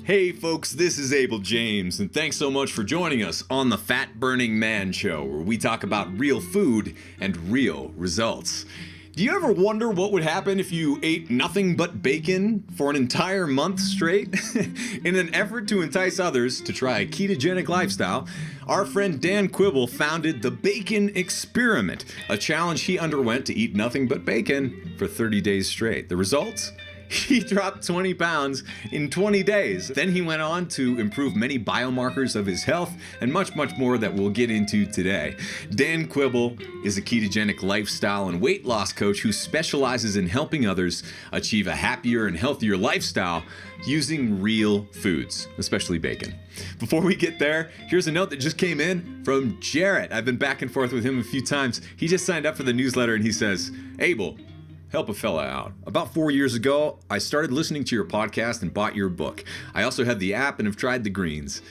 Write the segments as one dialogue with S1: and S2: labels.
S1: Hey folks, this is Abel James, and thanks so much for joining us on the Fat Burning Man Show, where we talk about real food and real results. Do you ever wonder what would happen if you ate nothing but bacon for an entire month straight? In an effort to entice others to try a ketogenic lifestyle, our friend Dan Quibell founded the Bacon Experiment, a challenge he underwent to eat nothing but bacon for 30 days straight. The results? He dropped 20 pounds in 20 days. Then he went on to improve many biomarkers of his health and much, much more that we'll get into today. Dan Quibell is a ketogenic lifestyle and weight loss coach who specializes in helping others achieve a happier and healthier lifestyle using real foods, especially bacon. Before we get there, here's a note that just came in from Jarrett. I've been back and forth with him a few times. He just signed up for the newsletter and he says, Abel, help a fella out. About 4 years ago, I started listening to your podcast and bought your book. I also have the app and have tried the greens.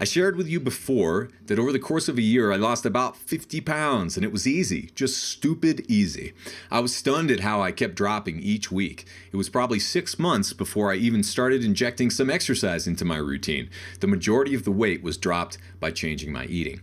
S1: I shared with you before that over the course of a year, I lost about 50 pounds and it was easy, just stupid easy. I was stunned at how I kept dropping each week. It was probably 6 months before I even started injecting some exercise into my routine. The majority of the weight was dropped by changing my eating.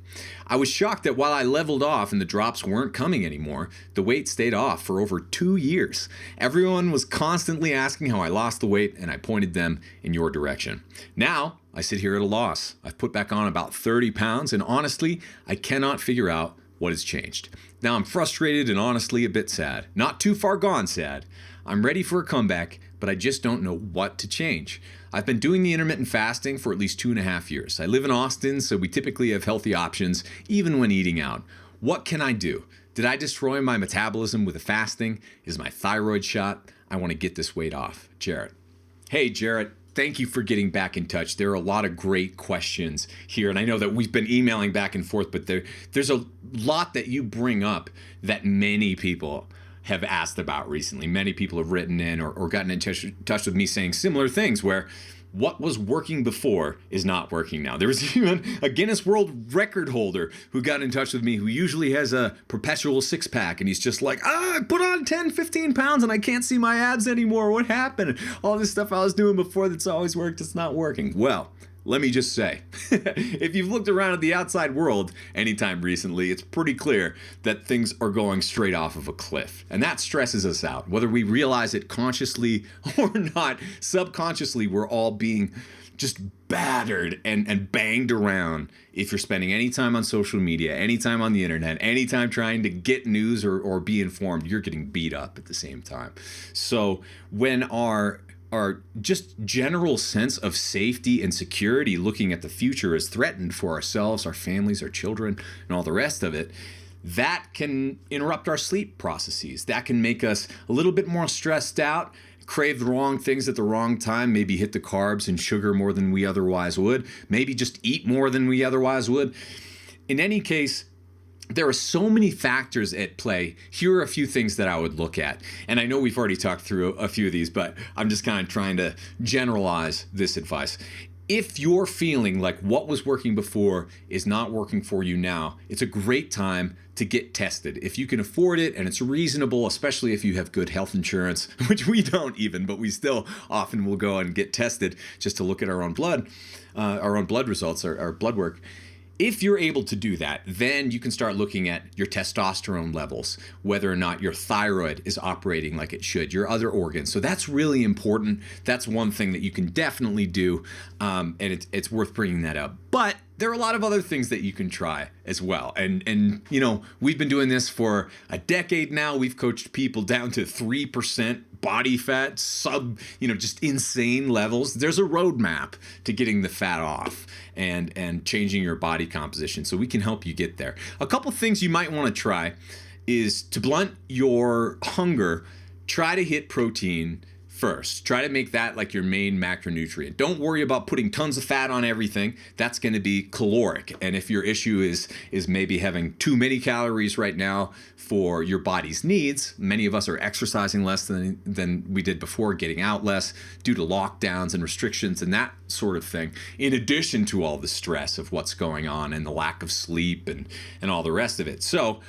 S1: I was shocked that while I leveled off and the drops weren't coming anymore, the weight stayed off for over 2 years. Everyone was constantly asking how I lost the weight and I pointed them in your direction. Now, I sit here at a loss. I've put back on about 30 pounds and honestly, I cannot figure out what has changed. Now I'm frustrated and honestly a bit sad. Not too far gone sad. I'm ready for a comeback, but I just don't know what to change. I've been doing the intermittent fasting for at least 2.5 years. I live in Austin, so we typically have healthy options, even when eating out. What can I do? Did I destroy my metabolism with the fasting? Is my thyroid shot? I want to get this weight off. Jarrett. Hey, Jarrett. Thank you for getting back in touch. There are a lot of great questions here, and I know that we've been emailing back and forth, but there's a lot that you bring up that many people have asked about recently. Many people have written in or gotten in touch with me saying similar things where what was working before is not working now. There was even a Guinness World Record holder who got in touch with me who usually has a perpetual six-pack, and he's just like, I put on 10, 15 pounds and I can't see my abs anymore. What happened? All this stuff I was doing before that's always worked, it's not working. Well, let me just say, if you've looked around at the outside world anytime recently, it's pretty clear that things are going straight off of a cliff. And that stresses us out. Whether we realize it consciously or not, subconsciously, we're all being just battered and banged around. If you're spending any time on social media, any time on the internet, any time trying to get news or be informed, you're getting beat up at the same time. So when our just general sense of safety and security looking at the future is threatened for ourselves, our families, our children, and all the rest of it, that can interrupt our sleep processes. That can make us a little bit more stressed out, crave the wrong things at the wrong time, maybe hit the carbs and sugar more than we otherwise would, maybe just eat more than we otherwise would. In any case, there are so many factors at play. Here are a few things that I would look at. And I know we've already talked through a few of these, but I'm just kind of trying to generalize this advice. If you're feeling like what was working before is not working for you now, it's a great time to get tested. If you can afford it and it's reasonable, especially if you have good health insurance, which we don't even, but we still often will go and get tested just to look at our own blood results, our blood work. If you're able to do that, then you can start looking at your testosterone levels, whether or not your thyroid is operating like it should, your other organs. So that's really important. That's one thing that you can definitely do, and it's worth bringing that up. But there are a lot of other things that you can try as well. And you know, we've been doing this for a decade now. We've coached people down to 3% body fat, just insane levels. There's a roadmap to getting the fat off and changing your body composition. So we can help you get there. A couple things you might want to try is to blunt your hunger, try to hit protein first. Try to make that like your main macronutrient. Don't worry about putting tons of fat on everything. That's going to be caloric. And if your issue is maybe having too many calories right now for your body's needs, many of us are exercising less than we did before, getting out less due to lockdowns and restrictions and that sort of thing, in addition to all the stress of what's going on and the lack of sleep and all the rest of it. So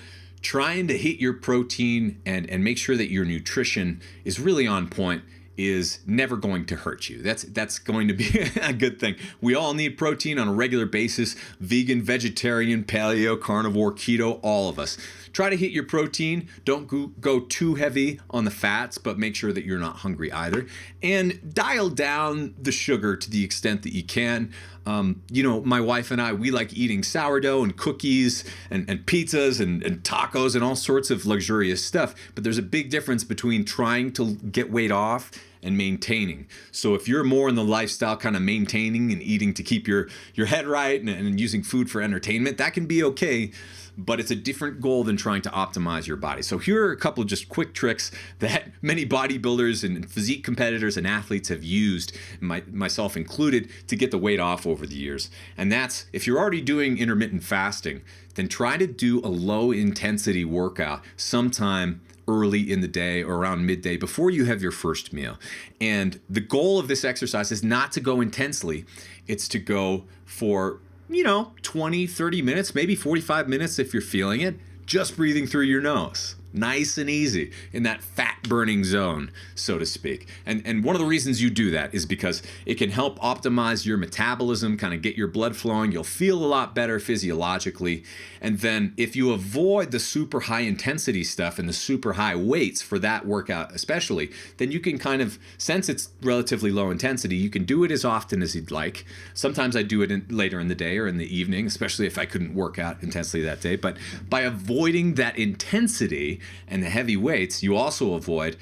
S1: trying to hit your protein and make sure that your nutrition is really on point is never going to hurt you. That's going to be a good thing. We all need protein on a regular basis. Vegan, vegetarian, paleo, carnivore, keto, all of us. Try to hit your protein. Don't go too heavy on the fats, but make sure that you're not hungry either. And dial down the sugar to the extent that you can. My wife and I, we like eating sourdough and cookies and pizzas and tacos and all sorts of luxurious stuff. But there's a big difference between trying to get weight off and maintaining. So if you're more in the lifestyle kind of maintaining and eating to keep your head right and using food for entertainment, that can be okay. But it's a different goal than trying to optimize your body. So here are a couple of just quick tricks that many bodybuilders and physique competitors and athletes have used, myself included, to get the weight off over the years. And that's, if you're already doing intermittent fasting, then try to do a low intensity workout sometime early in the day or around midday before you have your first meal. And the goal of this exercise is not to go intensely. It's to go for 20, 30 minutes, maybe 45 minutes if you're feeling it, just breathing through your nose. Nice and easy in that fat burning zone, so to speak. And one of the reasons you do that is because it can help optimize your metabolism, kind of get your blood flowing. You'll feel a lot better physiologically. And then if you avoid the super high intensity stuff and the super high weights for that workout especially, then you can kind of, since it's relatively low intensity, you can do it as often as you'd like. Sometimes I do it later in the day or in the evening, especially if I couldn't work out intensely that day. But by avoiding that intensity and the heavy weights, you also avoid,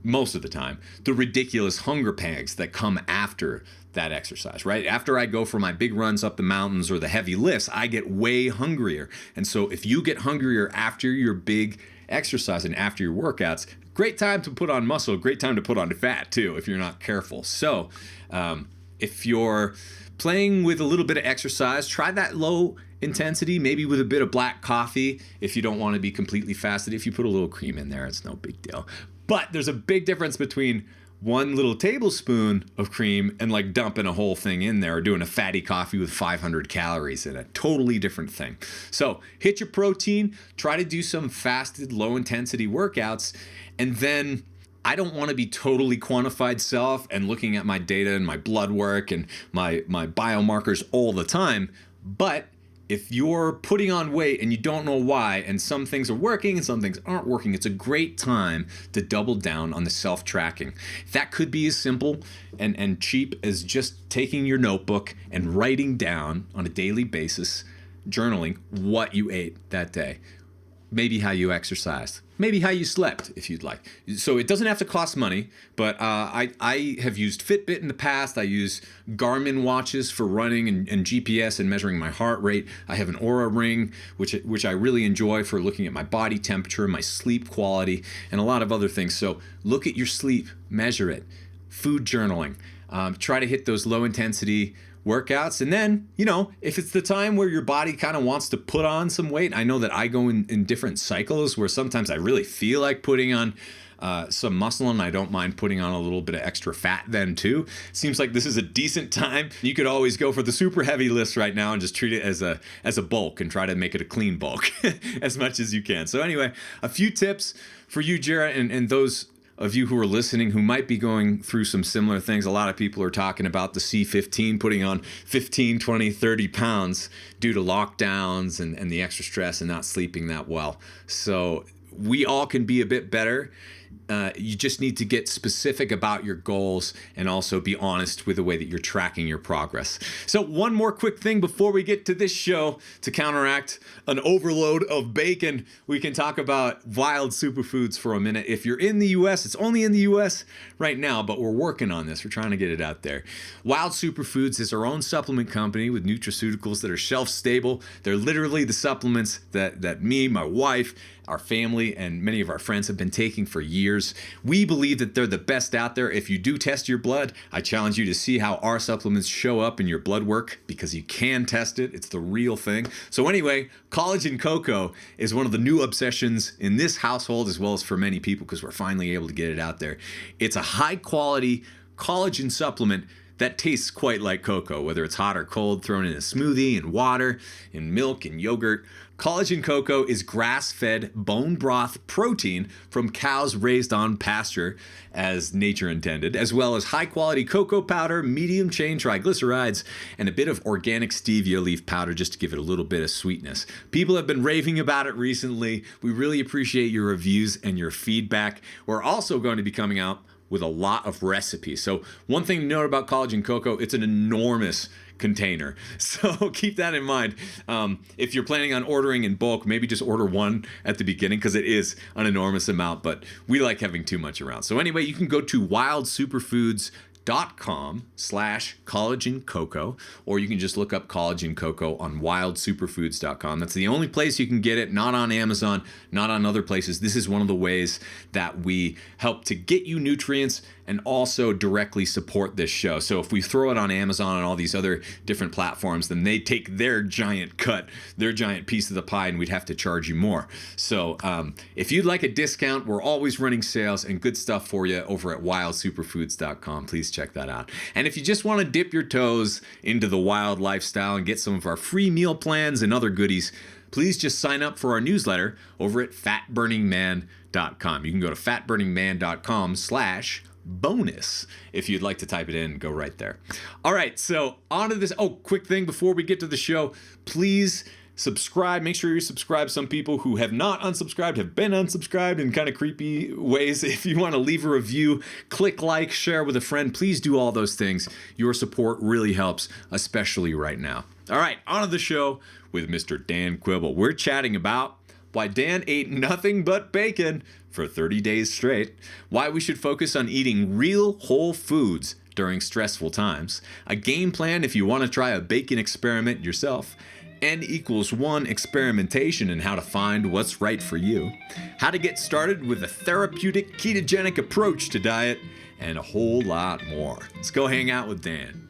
S1: most of the time, the ridiculous hunger pangs that come after that exercise, right? After I go for my big runs up the mountains or the heavy lifts, I get way hungrier. And so if you get hungrier after your big exercise and after your workouts, great time to put on muscle, great time to put on fat too, if you're not careful. So if you're playing with a little bit of exercise, try that low intensity, maybe with a bit of black coffee if you don't want to be completely fasted. If you put a little cream in there, it's no big deal. But there's a big difference between one little tablespoon of cream and like dumping a whole thing in there or doing a fatty coffee with 500 calories in it. Totally different thing. So hit your protein, try to do some fasted low intensity workouts, and then I don't want to be totally quantified self and looking at my data and my blood work and my biomarkers all the time. But if you're putting on weight and you don't know why, and some things are working and some things aren't working, it's a great time to double down on the self-tracking. That could be as simple and cheap as just taking your notebook and writing down on a daily basis, journaling what you ate that day. Maybe how you exercised, maybe how you slept if you'd like. So it doesn't have to cost money, but I have used Fitbit in the past. I use Garmin watches for running and GPS and measuring my heart rate. I have an Oura ring, which I really enjoy for looking at my body temperature, my sleep quality, and a lot of other things. So look at your sleep, measure it. Food journaling. Try to hit those low intensity workouts. And then, if it's the time where your body kind of wants to put on some weight, I know that I go in different cycles where sometimes I really feel like putting on some muscle, and I don't mind putting on a little bit of extra fat then too. Seems like this is a decent time. You could always go for the super heavy lifts right now and just treat it as a bulk and try to make it a clean bulk as much as you can. So anyway, a few tips for you, Jarrett, and those of you who are listening who might be going through some similar things. A lot of people are talking about the C15, putting on 15, 20, 30 pounds due to lockdowns and the extra stress and not sleeping that well. So we all can be a bit better. You just need to get specific about your goals and also be honest with the way that you're tracking your progress. So one more quick thing before we get to this show to counteract an overload of bacon. We can talk about wild superfoods for a minute. If you're in the US, it's only in the US right now, but we're working on this. We're trying to get it out there. Wild Superfoods is our own supplement company with nutraceuticals that are shelf stable. They're literally the supplements that me, my wife, our family, and many of our friends have been taking for years. We believe that they're the best out there. If you do test your blood, I challenge you to see how our supplements show up in your blood work, because you can test it. It's the real thing. So anyway, Collagen Cocoa is one of the new obsessions in this household, as well as for many people, because we're finally able to get it out there. It's a high quality collagen supplement that tastes quite like cocoa, whether it's hot or cold, thrown in a smoothie, in water, in milk, in yogurt. Collagen Cocoa is grass-fed bone broth protein from cows raised on pasture as nature intended, as well as high-quality cocoa powder, medium-chain triglycerides, and a bit of organic stevia leaf powder just to give it a little bit of sweetness. People have been raving about it recently. We really appreciate your reviews and your feedback. We're also going to be coming out with a lot of recipes. So one thing to note about Collagen Cocoa, it's an enormous container. So keep that in mind. If you're planning on ordering in bulk, maybe just order one at the beginning because it is an enormous amount, but we like having too much around. So anyway, you can go to wildsuperfoods.com/collagen cocoa, or you can just look up collagen cocoa on wildsuperfoods.com. That's the only place you can get it, not on Amazon, not on other places. This is one of the ways that we help to get you nutrients and also directly support this show. So if we throw it on Amazon and all these other different platforms, then they take their giant cut, their giant piece of the pie, and we'd have to charge you more. So if you'd like a discount, we're always running sales and good stuff for you over at wildsuperfoods.com. Please check that out. And if you just want to dip your toes into the wild lifestyle and get some of our free meal plans and other goodies, please just sign up for our newsletter over at fatburningman.com. You can go to fatburningman.com/bonus if you'd like to type it in. Go right there. All right, so on to this. Oh, quick thing before we get to the show, please subscribe. Make sure you subscribe. Some people who have not unsubscribed have been unsubscribed in kind of creepy ways. If you want to leave a review, click like, share with a friend. Please do all those things. Your support really helps, especially right now. All right, on to the show with Mr. Dan Quibell. We're chatting about why Dan ate nothing but bacon for 30 days straight, why we should focus on eating real whole foods during stressful times, a game plan if you want to try a bacon experiment yourself, N=1 experimentation and how to find what's right for you, how to get started with a therapeutic ketogenic approach to diet, and a whole lot more. Let's go hang out with Dan.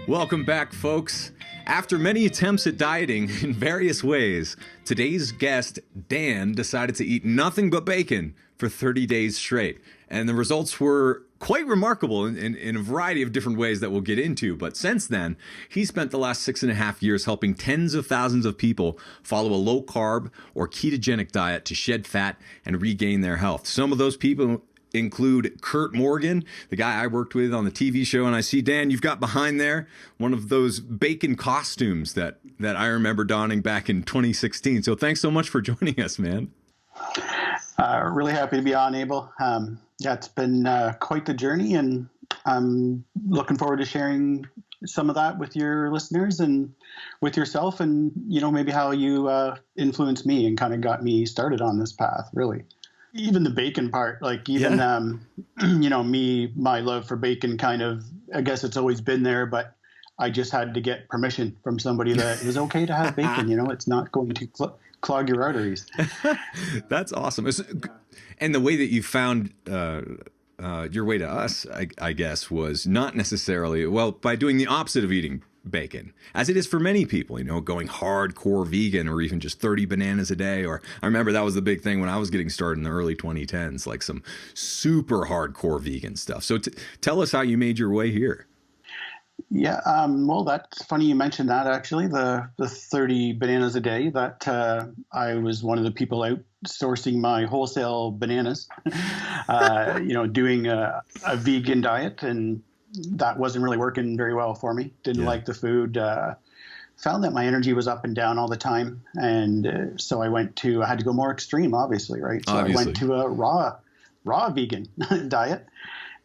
S1: Welcome back, folks. After many attempts at dieting in various ways, today's guest, Dan, decided to eat nothing but bacon for 30 days straight. And the results were quite remarkable in a variety of different ways that we'll get into. But since then, he spent the last 6.5 years helping tens of thousands of people follow a low carb or ketogenic diet to shed fat and regain their health. Some of those people include Kurt Morgan, the guy I worked with on the TV show. And I see, Dan, you've got behind there one of those bacon costumes that I remember donning back in 2016. So thanks so much for joining us, man.
S2: Really happy to be on, Abel. Yeah, it's been quite the journey, and I'm looking forward to sharing some of that with your listeners and with yourself, and, you know, maybe how you influenced me and kind of got me started on this path, really. Even the bacon part, like even, you know, my love for bacon kind of, I guess it's always been there, but I just had to get permission from somebody that it was okay to have bacon, you know, it's not going to clog your arteries.
S1: That's awesome. And the way that you found your way to us, I guess, was not necessarily, well, by doing the opposite of eating bacon, as it is for many people, you know, going hardcore vegan or even just 30 bananas a day. Or I remember that was the big thing when I was getting started in the early 2010s, like some super hardcore vegan stuff. So tell us how you made your way here.
S2: Yeah, well, that's funny you mentioned that, actually, the 30 bananas a day, that I was one of the people outsourcing my wholesale bananas, you know, doing a vegan diet, and that wasn't really working very well for me. Didn't like the food, found that my energy was up and down all the time, and so I had to go more extreme, obviously, right? So I went to a raw vegan diet,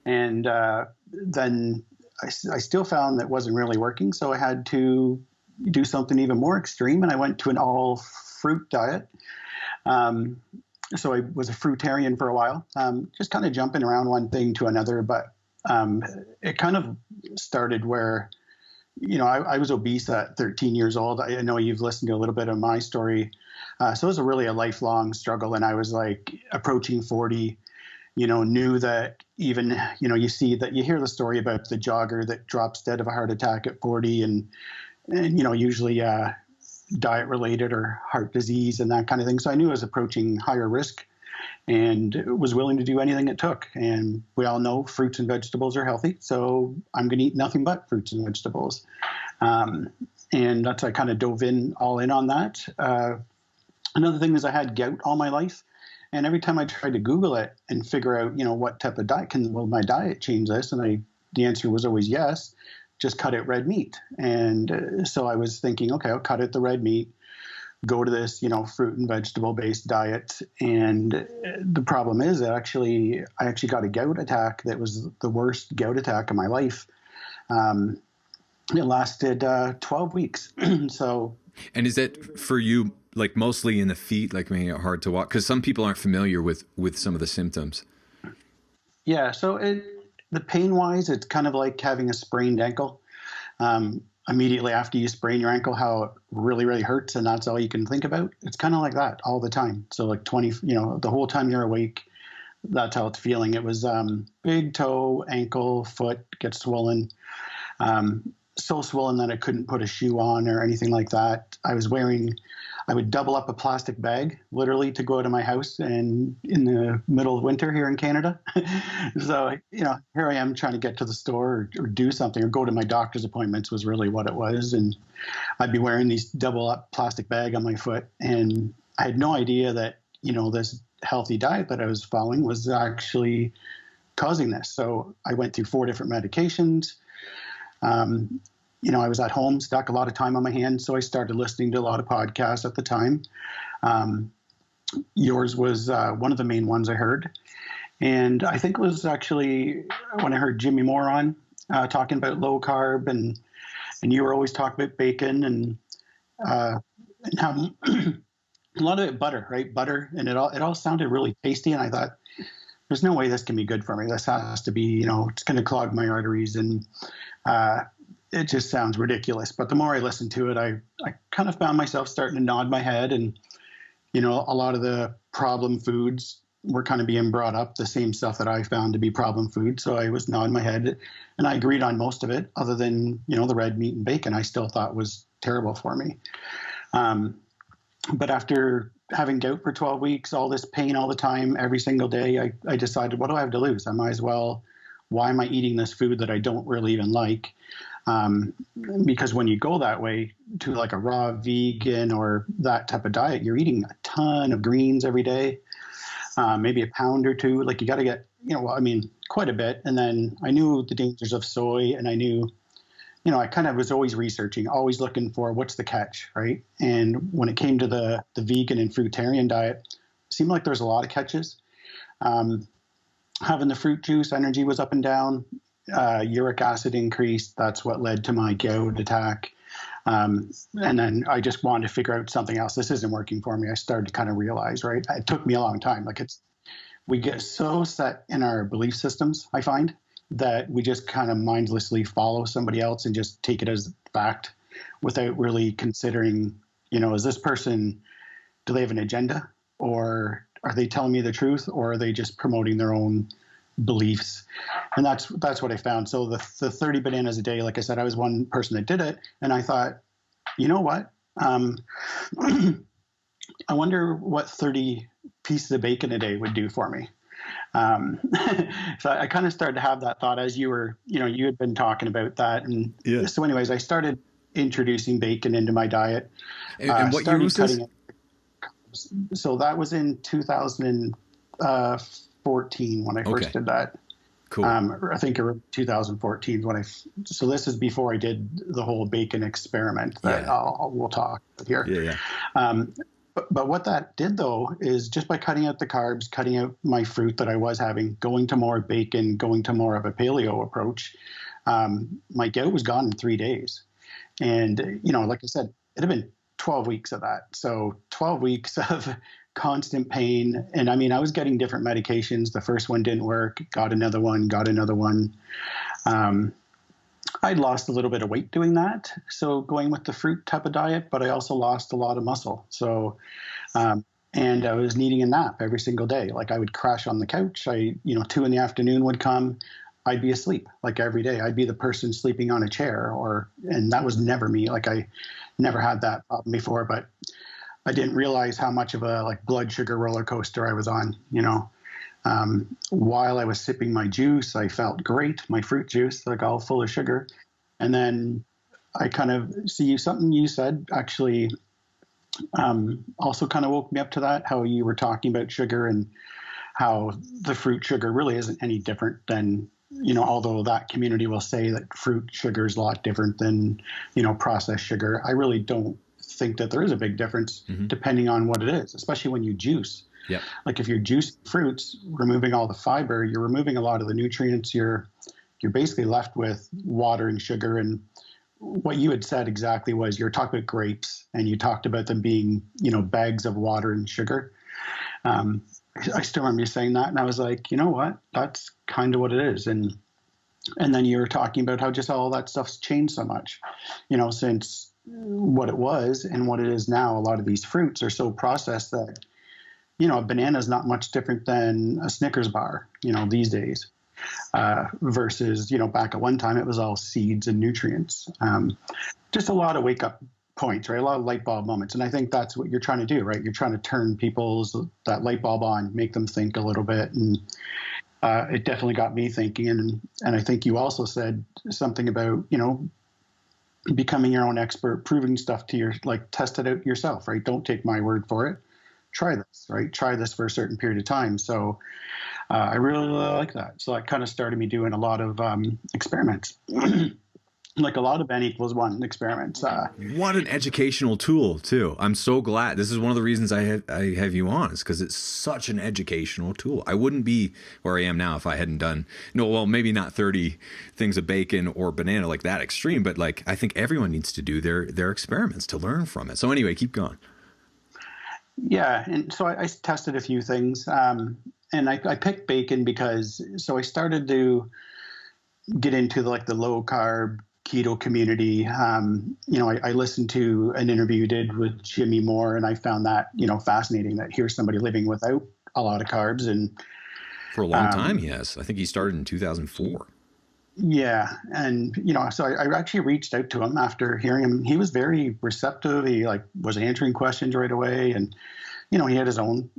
S2: and then I still found that wasn't really working, so I had to do something even more extreme, and I went to an all-fruit diet. So I was a fruitarian for a while, just kind of jumping around one thing to another, but it kind of started where, you know, I was obese at 13 years old. I know you've listened to a little bit of my story. So it was really a lifelong struggle, and I was like approaching 40, you know, knew that even, you know, you hear the story about the jogger that drops dead of a heart attack at 40 and you know, usually diet related or heart disease and that kind of thing. So I knew I was approaching higher risk. and was willing to do anything it took. And we all know fruits and vegetables are healthy, so I'm going to eat nothing but fruits and vegetables. And that's, I kind of dove in all in on that. Another thing is I had gout all my life. And every time I tried to Google it and figure out, what type of diet will my diet change this? And the answer was always yes, just cut out red meat. And so I was thinking, okay, I'll cut out the red meat, go to this, fruit and vegetable based diet. And the problem is I actually got a gout attack that was the worst gout attack of my life. It lasted 12 weeks. So.
S1: And is that for you, like mostly in the feet, like making it hard to walk? Because some people aren't familiar with some of the symptoms.
S2: Yeah. So the pain wise, it's kind of like having a sprained ankle. Immediately after you sprain your ankle, how it really, really hurts. And that's all you can think about. It's kind of like that all the time. So like the whole time you're awake, that's how it's feeling. It was big toe, ankle, foot gets swollen. So swollen that I couldn't put a shoe on or anything like that. I would double up a plastic bag literally to go out of my house and in the middle of winter here in Canada. So, here I am trying to get to the store or do something or go to my doctor's appointments was really what it was. And I'd be wearing these double up plastic bag on my foot. And I had no idea that, this healthy diet that I was following was actually causing this. So I went through 4 different medications. I was at home, stuck a lot of time on my hands, so I started listening to a lot of podcasts at the time. Yours was one of the main ones I heard. And I think it was actually when I heard Jimmy Moore on talking about low carb, and you were always talking about bacon and how a lot of it butter, right? Butter, and it all sounded really tasty. And I thought, there's no way this can be good for me. This has to be, it's going to clog my arteries. And it just sounds ridiculous. But the more I listened to it, I kind of found myself starting to nod my head. And, a lot of the problem foods were kind of being brought up, the same stuff that I found to be problem food. So I was nodding my head and I agreed on most of it, other than, the red meat and bacon I still thought was terrible for me. But after having gout for 12 weeks, all this pain all the time, every single day, I decided, what do I have to lose? I might as well, why am I eating this food that I don't really even like? Because when you go that way to like a raw vegan or that type of diet, you're eating a ton of greens every day, maybe a pound or two. Like you got to get, quite a bit. And then I knew the dangers of soy, and I knew, I kind of was always researching, always looking for what's the catch, right? And when it came to the vegan and fruitarian diet, it seemed like there was a lot of catches. Having the fruit juice, energy was up and down. Uric acid increased. That's what led to my gout attack. And then I just wanted to figure out something else. This isn't working for me. I started to kind of realize, right? It took me a long time. We get so set in our belief systems, I find, that we just kind of mindlessly follow somebody else and just take it as fact without really considering, is this person, do they have an agenda, or are they telling me the truth, or are they just promoting their own beliefs? And that's what I found. So the 30 bananas a day, like I said, I was one person that did it. And I thought, you know what? I wonder what 30 pieces of bacon a day would do for me. So I kind of started to have that thought as you were, you had been talking about that. And
S1: yeah.
S2: So anyways, I started introducing bacon into my diet.
S1: And what year was this?
S2: So that was in 2014 when I first did that.
S1: Cool.
S2: I think around 2014 when so this is before I did the whole bacon experiment that we'll talk about here.
S1: Yeah.
S2: But what that did, though, is just by cutting out the carbs, cutting out my fruit that I was having, going to more bacon, going to more of a paleo approach, my gout was gone in 3 days. And, like I said, it had been 12 weeks of that. So 12 weeks of constant pain. And I was getting different medications. The first one didn't work, got another one. I'd lost a little bit of weight doing that, so going with the fruit type of diet, but I also lost a lot of muscle. So, and I was needing a nap every single day. Like I would crash on the couch. 2 in the afternoon would come. I'd be asleep like every day. I'd be the person sleeping on a chair, and that was never me. Like I never had that problem before, but I didn't realize how much of a like blood sugar roller coaster I was on, while I was sipping my juice, I felt great, my fruit juice, like all full of sugar. And then I kind of see something you said actually also kind of woke me up to that, how you were talking about sugar and how the fruit sugar really isn't any different than, although that community will say that fruit sugar is a lot different than, processed sugar. I really don't think that there is a big difference depending on what it is, especially when you juice.
S1: Yep.
S2: Like if you're juicing fruits, removing all the fiber, you're removing a lot of the nutrients. You're basically left with water and sugar. And what you had said exactly was you were talking about grapes and you talked about them being, bags of water and sugar. I still remember you saying that. And I was like, you know what, that's kind of what it is. And then you were talking about how just all that stuff's changed so much, since what it was and what it is now. A lot of these fruits are so processed that, a banana is not much different than a Snickers bar, these days, versus, back at one time it was all seeds and nutrients. Just a lot of wake up points, right? A lot of light bulb moments. And I think that's what you're trying to do, right? You're trying to turn that light bulb on, make them think a little bit. And it definitely got me thinking. And I think you also said something about, becoming your own expert, proving stuff to test it out yourself, right? Don't take my word for it. Try this, right? Try this for a certain period of time. So I really like that. So that kind of started me doing a lot of experiments. Like a lot of N=1 experiments.
S1: What an educational tool too. I'm so glad. This is one of the reasons I have you on, is because it's such an educational tool. I wouldn't be where I am now if I hadn't done, maybe not 30 things of bacon or banana like that extreme, but like I think everyone needs to do their experiments to learn from it. So anyway, keep going.
S2: Yeah. And so I tested a few things. And I picked bacon because, I started to get into the low carb keto community. I listened to an interview you did with Jimmy Moore, and I found that, fascinating that here's somebody living without a lot of carbs. And
S1: for a long time, he has. I think he started in 2004.
S2: Yeah. And, so I actually reached out to him after hearing him. He was very receptive. He was answering questions right away. And, he had his own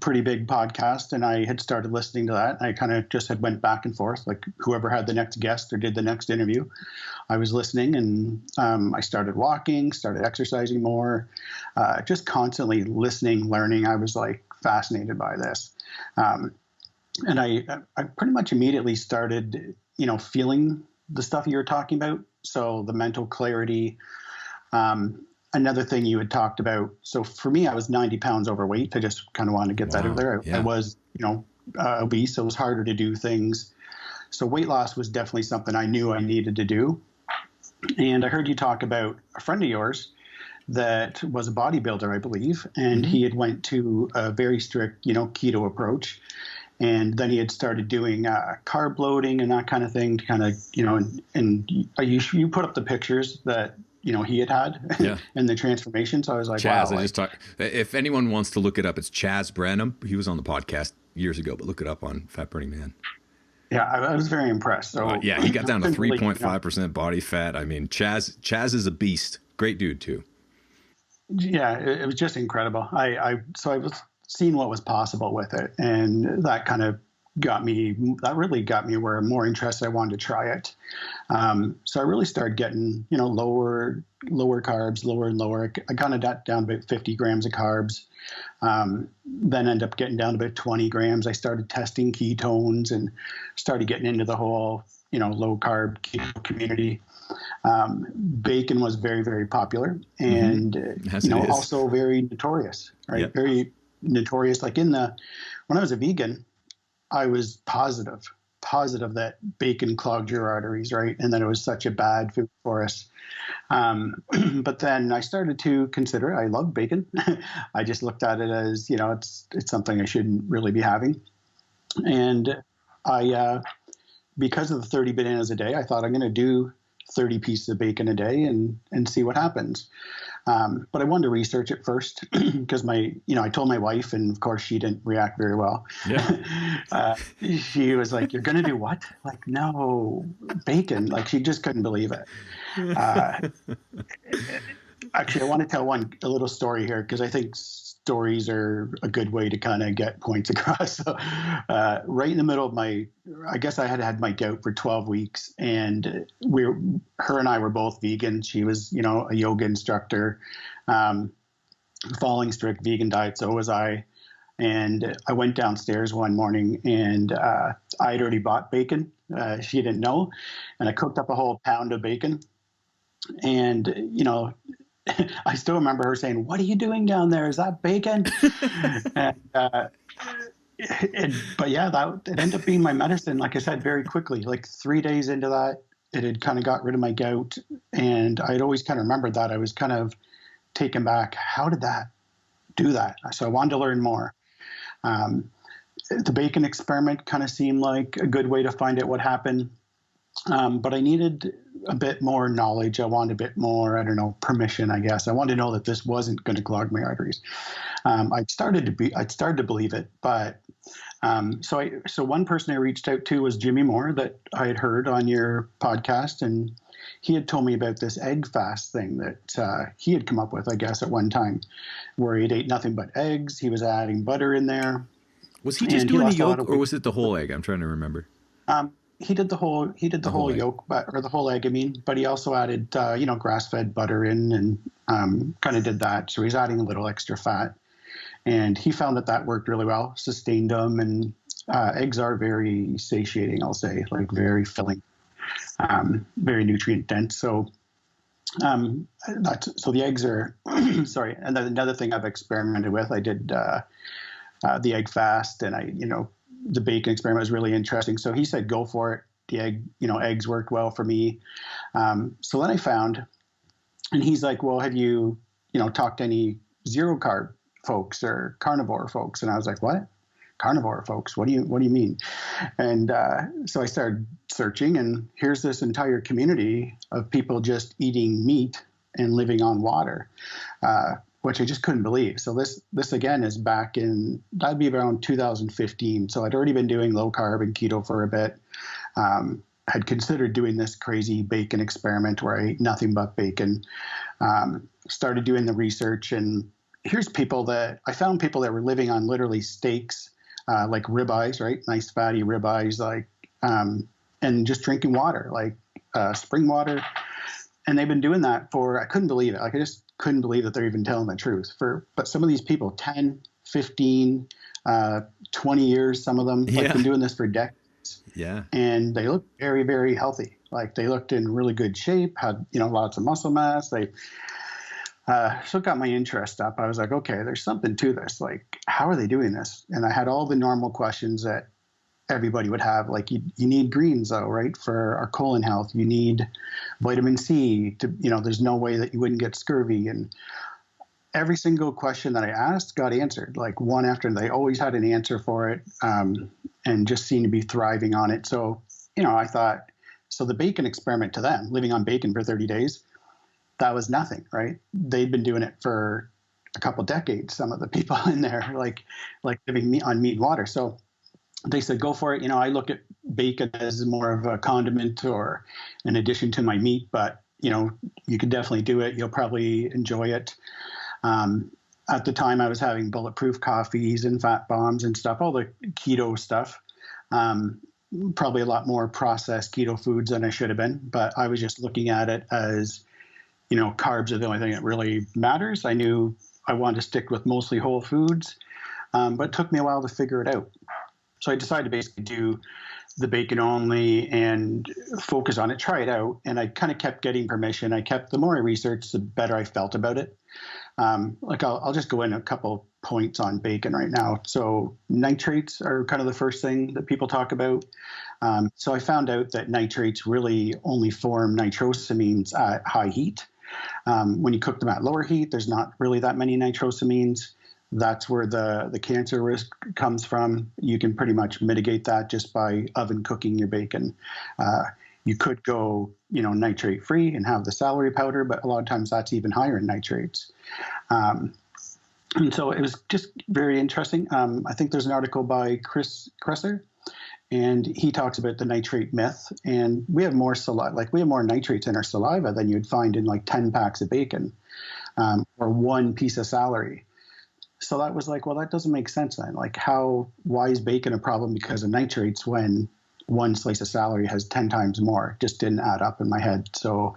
S2: pretty big podcast, and I had started listening to that. I kind of just had went back and forth, like whoever had the next guest or did the next interview, I was listening, and I started walking, started exercising more, just constantly listening, learning. I was fascinated by this. And I pretty much immediately started, feeling the stuff you were talking about. So the mental clarity. Another thing you had talked about. So for me, I was 90 pounds overweight. I just kind of wanted to get that out there. Yeah. I was, obese, so it was harder to do things. So weight loss was definitely something I knew I needed to do. And I heard you talk about a friend of yours that was a bodybuilder, I believe, and he had went to a very strict, keto approach. And then he had started doing carb loading and that kind of thing to kind of, and you put up the pictures that, he had
S1: yeah.
S2: and the transformation. So I was like,
S1: Chaz,
S2: wow.
S1: I just talked. If anyone wants to look it up, it's Chaz Branham. He was on the podcast years ago, but look it up on Fat Burning Man.
S2: Yeah, I was very impressed. So
S1: he got down to 3.5% body fat. I mean, Chaz is a beast. Great dude too.
S2: Yeah, it was just incredible. So I was seeing what was possible with it, and that kind of really got me where I'm more interested. I wanted to try it. So I really started getting, lower carbs, lower and lower. I kind of got down about 50 grams of carbs. Then ended up getting down to about 20 grams. I started testing ketones and started getting into the whole, low carb keto community. Bacon was very, very popular and, also very notorious, right? Yep. Very notorious. When I was a vegan, I was positive that bacon clogged your arteries, right? And that it was such a bad food for us. But then I started to consider it. I love bacon. I just looked at it as, it's something I shouldn't really be having. And because of the 30 bananas a day, I thought I'm going to do 30 pieces of bacon a day and see what happens. But I wanted to research it first because I told my wife, and of course she didn't react very well. Yeah. She was like, "You're going to do what?" Like, no, bacon. Like she just couldn't believe it. Actually, I want to tell a little story here because I think stories are a good way to kind of get points across. So, right in the middle of I guess I had my gout for 12 weeks, and her and I were both vegan. She was, a yoga instructor, following strict vegan diet. So was I. And I went downstairs one morning, and I had already bought bacon. She didn't know, and I cooked up a whole pound of bacon. And I still remember her saying, "What are you doing down there? Is that bacon?" and, but yeah, it ended up being my medicine. Like I said, very quickly, like 3 days into that, it had kind of got rid of my gout. And I'd always kind of remembered that. I was kind of taken back. How did that do that? So I wanted to learn more. The bacon experiment kind of seemed like a good way to find out what happened. But I needed a bit more knowledge. I wanted a bit more, permission, I guess. I wanted to know that this wasn't going to clog my arteries. I'd started to believe it, but so one person I reached out to was Jimmy Moore that I had heard on your podcast, and he had told me about this egg fast thing that he had come up with, I guess, at one time, where he'd ate nothing but eggs. He was adding butter in there.
S1: Was he just doing the yolk, or was it the whole egg? I'm trying to remember.
S2: He did the whole whole yolk, or the whole egg. But he also added grass-fed butter in, and kind of did that. So he's adding a little extra fat, and he found that worked really well, sustained him. And eggs are very satiating, I'll say, like very filling, very nutrient dense. So so the eggs are sorry. And then another thing I've experimented with, I did the egg fast, and the bacon experiment was really interesting. So he said, go for it. The eggs worked well for me. So then I found, and he's like, well, have you, talked to any zero carb folks or carnivore folks? And I was like, what? Carnivore folks? What do you mean? And so I started searching, and here's this entire community of people just eating meat and living on water, which I just couldn't believe. So this again is back in, that'd be around 2015. So I'd already been doing low carb and keto for a bit. Had considered doing this crazy bacon experiment where I ate nothing but bacon. Started doing the research, and here's I found people that were living on literally steaks, like ribeyes, right? Nice fatty ribeyes, like, and just drinking water, like spring water. And they've been doing that for, I couldn't believe it. Like, I just couldn't believe that they're even telling the truth. But some of these people, 10, 15, 20 years, some of them, been doing this for decades.
S1: Yeah.
S2: And they look very, very healthy. Like, they looked in really good shape, had, lots of muscle mass. So it got my interest up. I was like, okay, there's something to this. Like, how are they doing this? And I had all the normal questions that everybody would have. Like, you need greens, though, right? For our colon health. You need vitamin C to, there's no way that you wouldn't get scurvy. And every single question that I asked got answered, like one after another. They always had an answer for it, and just seemed to be thriving on it. So, I thought, so the bacon experiment to them, living on bacon for 30 days, that was nothing, right? They'd been doing it for a couple decades, some of the people in there, like living on meat and water. So they said, go for it. I look at bacon as more of a condiment or an addition to my meat, but, you could definitely do it. You'll probably enjoy it. At the time, I was having bulletproof coffees and fat bombs and stuff, all the keto stuff. Probably a lot more processed keto foods than I should have been, but I was just looking at it as, carbs are the only thing that really matters. I knew I wanted to stick with mostly whole foods, but it took me a while to figure it out. So I decided to basically do the bacon only and focus on it, try it out. And I kind of kept getting permission. The more I researched, the better I felt about it. I'll just go in a couple points on bacon right now. So nitrates are kind of the first thing that people talk about. So I found out that nitrates really only form nitrosamines at high heat. When you cook them at lower heat, there's not really that many nitrosamines. That's where the cancer risk comes from. You can pretty much mitigate that just by oven cooking your bacon. You could go, nitrate free and have the celery powder, but a lot of times that's even higher in nitrates. And so it was just very interesting. I think there's an article by Chris Kresser, and he talks about the nitrate myth. And we have more saliva, we have more nitrates in our saliva than you'd find in 10 packs of bacon. or one piece of celery. So that was like, well, that doesn't make sense then. Like, why is bacon a problem because of nitrates when one slice of celery has 10 times more? Just didn't add up in my head. So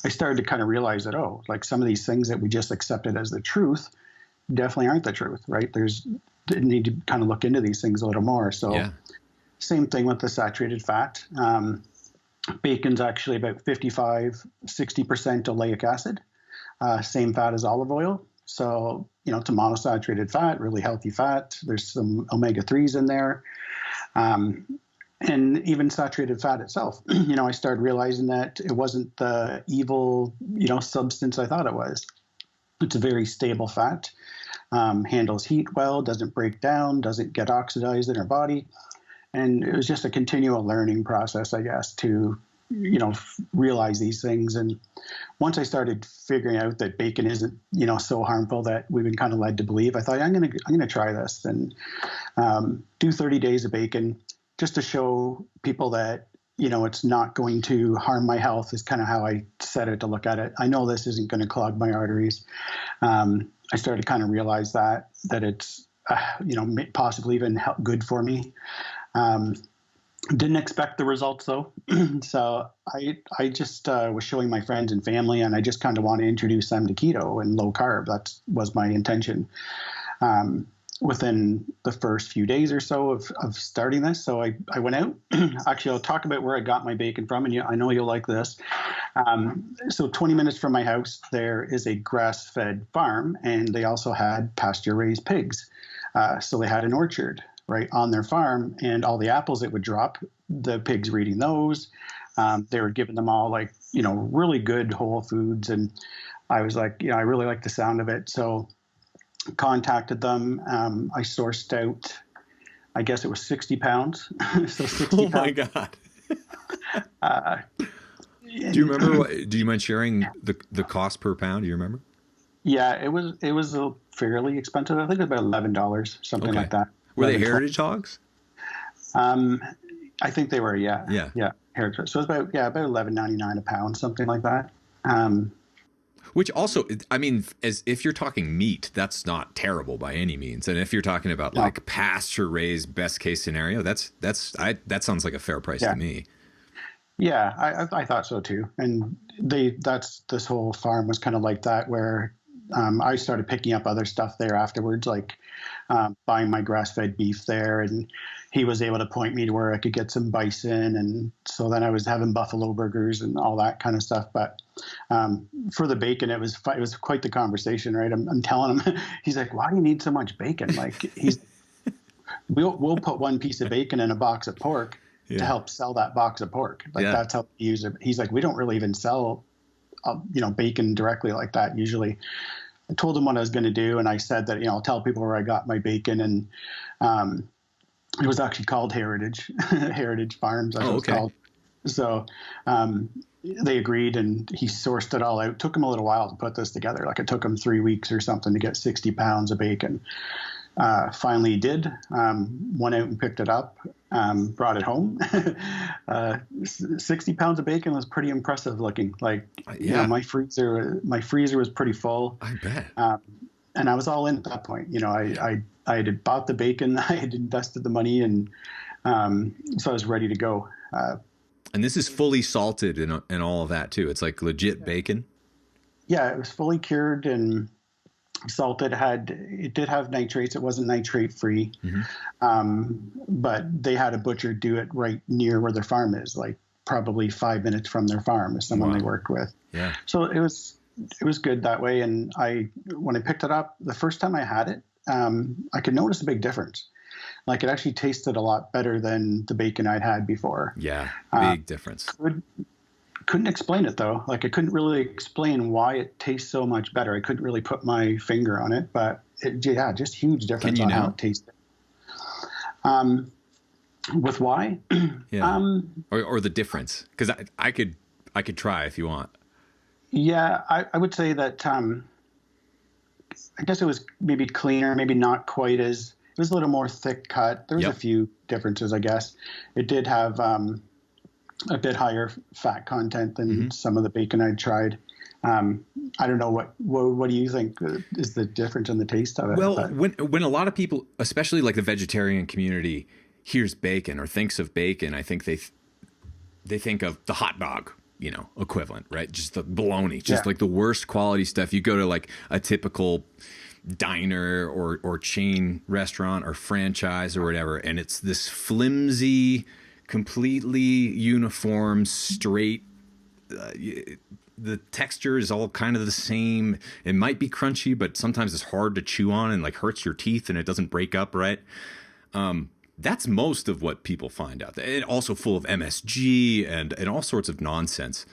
S2: I started to kind of realize that, like some of these things that we just accepted as the truth definitely aren't the truth, right? Need to kind of look into these things a little more. So same thing with the saturated fat. Bacon's actually about 55, 60% oleic acid, same fat as olive oil. So, it's a monosaturated fat, really healthy fat. There's some omega-3s in there. And even saturated fat itself, I started realizing that it wasn't the evil, substance I thought it was. It's a very stable fat, handles heat well, doesn't break down, doesn't get oxidized in our body. And it was just a continual learning process, I guess, to realize these things. And once I started figuring out that bacon isn't, so harmful that we've been kind of led to believe, I thought, I'm going to try this and do 30 days of bacon just to show people that, it's not going to harm my health is kind of how I set it to look at it. I know this isn't going to clog my arteries. I started to kind of realize that it's, possibly even good for me. Didn't expect the results though. So I just was showing my friends and family, and I just kind of want to introduce them to keto and low carb. That was my intention. Within the first few days or so of starting this. So I went out. Actually, I'll talk about where I got my bacon from, and I know you'll like this. So 20 minutes from my house, there is a grass-fed farm, and they also had pasture-raised pigs. So they had an orchard right on their farm, and all the apples that would drop, the pigs were eating those. They were giving them all really good whole foods. And I was like, I really like the sound of it. So contacted them. I sourced out, I guess it was 60 pounds. So 60 pounds.
S1: Oh my God. Do you remember do you mind sharing the cost per pound? Do you remember?
S2: Yeah, it was a fairly expensive. I think it was about $11, something like that.
S1: Were they heritage hogs?
S2: I think they were, yeah. Heritage. So it was about $11.99 a pound, something like that.
S1: Which also, I mean, as if you're talking meat, that's not terrible by any means. And if you're talking about like pasture raised, best case scenario, that sounds like a fair price to me.
S2: Yeah, I thought so too. And this whole farm was kind of like that, where I started picking up other stuff there afterwards, like buying my grass-fed beef there, and he was able to point me to where I could get some bison, and so then I was having buffalo burgers and all that kind of stuff. But for the bacon, it was quite the conversation, right? I'm telling him, he's like, "Why do you need so much bacon?" Like we'll put one piece of bacon in a box of pork to help sell that box of pork. Like that's how we use it. He's like, we don't really even sell bacon directly like that usually. I told him what I was going to do, and I said that I'll tell people where I got my bacon, and it was actually called Heritage Farms. That's what it's called. So they agreed, and he sourced it all out. It took him a little while to put this together. Like it took him 3 weeks or something to get 60 pounds of bacon. Finally he did. Went out and picked it up, brought it home. 60 pounds of bacon was pretty impressive looking. Like, my freezer was pretty full.
S1: I bet.
S2: And I was all in at that point. I had bought the bacon, I had invested the money, and so I was ready to go.
S1: And this is fully salted and all of that too. It's like legit bacon. Yeah,
S2: it was fully cured and salted. It did have nitrates. It wasn't nitrate free, but they had a butcher do it right near where their farm is, like probably 5 minutes from their farm, is someone they worked with.
S1: Yeah.
S2: So it was good that way. And when I picked it up, the first time I had it, I could notice a big difference. Like it actually tasted a lot better than the bacon I'd had before.
S1: Yeah, big difference.
S2: Couldn't explain it though. Like I couldn't really explain why it tastes so much better. I couldn't really put my finger on it, but just huge difference on how it tasted. With why?
S1: Yeah. Or the difference, because I could try if you want.
S2: Yeah, I would say that I guess it was maybe cleaner, maybe not quite as. It was a little more thick cut. There was a few differences, I guess. It did have a bit higher fat content than some of the bacon I'd tried. I don't know what do you think is the difference in the taste of it?
S1: Well,
S2: But
S1: when a lot of people, especially like the vegetarian community, hears bacon or thinks of bacon, I think they think of the hot dog, equivalent, right? Just the bologna, just
S2: yeah,
S1: like the worst quality stuff. You go to like a typical diner or chain restaurant or franchise or whatever, and it's this flimsy, completely uniform, straight. The texture is all kind of the same. It might be crunchy, but sometimes it's hard to chew on and like hurts your teeth and it doesn't break up right. That's most of what people find out there. And also full of MSG and all sorts of nonsense.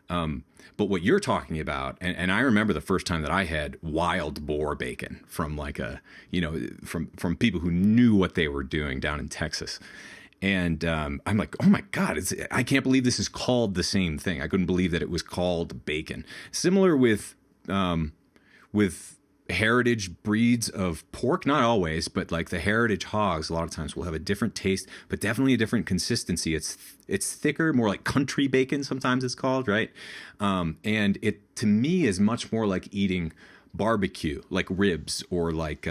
S1: But what you're talking about, and I remember the first time that I had wild boar bacon from like from people who knew what they were doing down in Texas. And I'm like, oh my God, I can't believe this is called the same thing. I couldn't believe that it was called bacon. Similar with heritage breeds of pork, not always, but like the heritage hogs, a lot of times will have a different taste, but definitely a different consistency. It's thicker, more like country bacon, sometimes it's called, right? And it to me is much more like eating barbecue, like ribs or like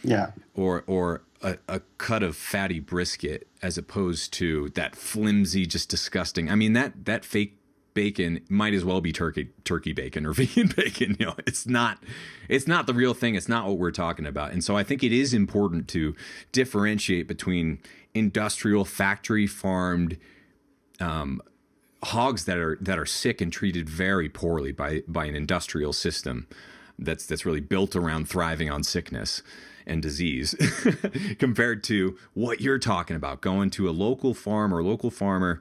S2: yeah,
S1: or a cut of fatty brisket, as opposed to that flimsy, just disgusting. I mean, that fake bacon might as well be turkey bacon or vegan bacon. It's not the real thing. It's not what we're talking about. And so I think it is important to differentiate between industrial, factory farmed hogs that are sick and treated very poorly by an industrial system that's really built around thriving on sickness and disease, compared to what you're talking about, going to a local farm or local farmer,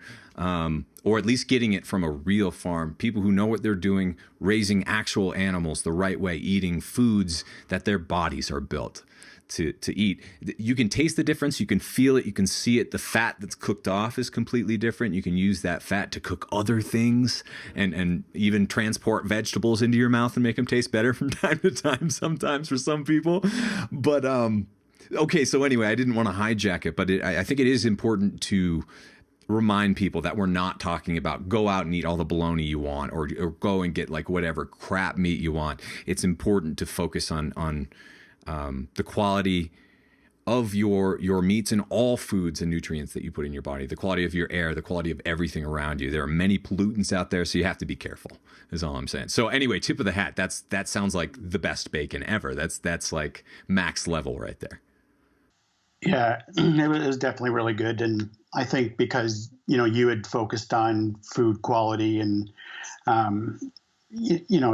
S1: or at least getting it from a real farm, people who know what they're doing, raising actual animals the right way, eating foods that their bodies are built to eat. You can taste the difference. You can feel it. You can see it. The fat that's cooked off is completely different. You can use that fat to cook other things and even transport vegetables into your mouth and make them taste better from time to time, sometimes for some people. But, okay. So anyway, I didn't want to hijack it, but I think it is important to remind people that we're not talking about go out and eat all the bologna you want or go and get like whatever crap meat you want. It's important to focus on the quality of your meats and all foods and nutrients that you put in your body, the quality of your air, the quality of everything around you. There are many pollutants out there, so you have to be careful, is all I'm saying. So anyway, tip of the hat. That sounds like the best bacon ever. That's like max level right there.
S2: yeah, it was definitely really good. And I think because, you had focused on food quality and,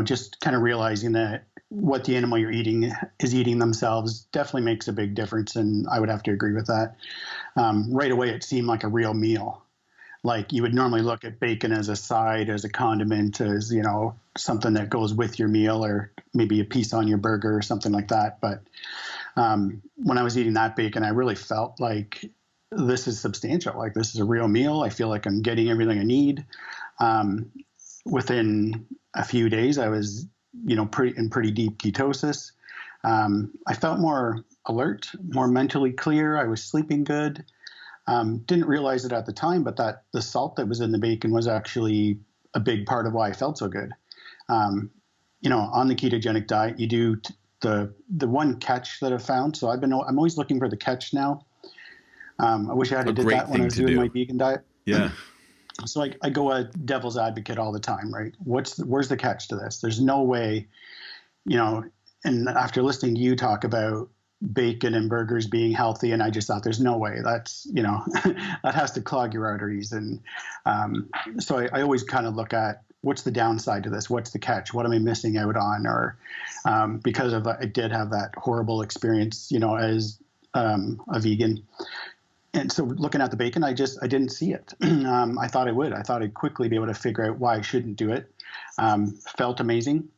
S2: just kind of realizing that what the animal you're eating is eating themselves definitely makes a big difference. And I would have to agree with that. Right away, it seemed like a real meal. Like you would normally look at bacon as a side, as a condiment, as, something that goes with your meal or maybe a piece on your burger or something like that. But when I was eating that bacon, I really felt like this is substantial. Like this is a real meal. I feel like I'm getting everything I need. Within a few days, I was pretty deep ketosis. I felt more alert, more mentally clear. I was sleeping good. Didn't realize it at the time, but that the salt that was in the bacon was actually a big part of why I felt so good. On the ketogenic diet, you do the one catch that I've found. So I'm always looking for the catch now. I wish I had did that when I was doing my vegan diet.
S1: Yeah.
S2: So I go a devil's advocate all the time, right? Where's the catch to this? There's no way, and after listening to you talk about bacon and burgers being healthy, and I just thought there's no way that's, that has to clog your arteries. And so I always kind of look at what's the downside to this? What's the catch? What am I missing out on? Or because I did have that horrible experience, as a vegan. And so looking at the bacon, I didn't see it. I thought I would. I thought I'd quickly be able to figure out why I shouldn't do it. Felt amazing.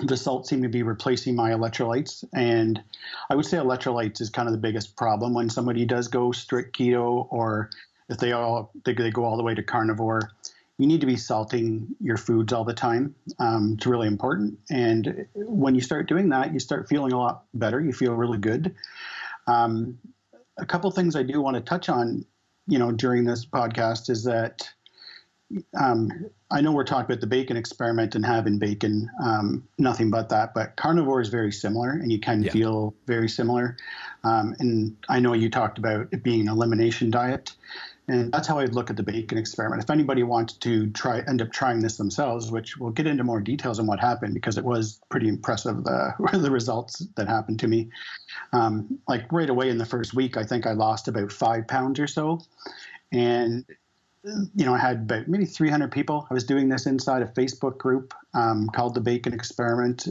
S2: The salt seemed to be replacing my electrolytes. And I would say electrolytes is kind of the biggest problem when somebody does go strict keto, or if they go all the way to carnivore. You need to be salting your foods all the time. It's really important. And when you start doing that, you start feeling a lot better. You feel really good. A couple things I do want to touch on, during this podcast is that, I know we're talking about the bacon experiment and having bacon, nothing but that, but carnivore is very similar and you can feel very similar. And I know you talked about it being an elimination diet. And that's how I look at the bacon experiment. If anybody wants to end up trying this themselves, which we'll get into more details on what happened, because it was pretty impressive, the results that happened to me. Like right away in the first week, I think I lost about 5 pounds or so. And, I had about maybe 300 people. I was doing this inside a Facebook group called The Bacon Experiment.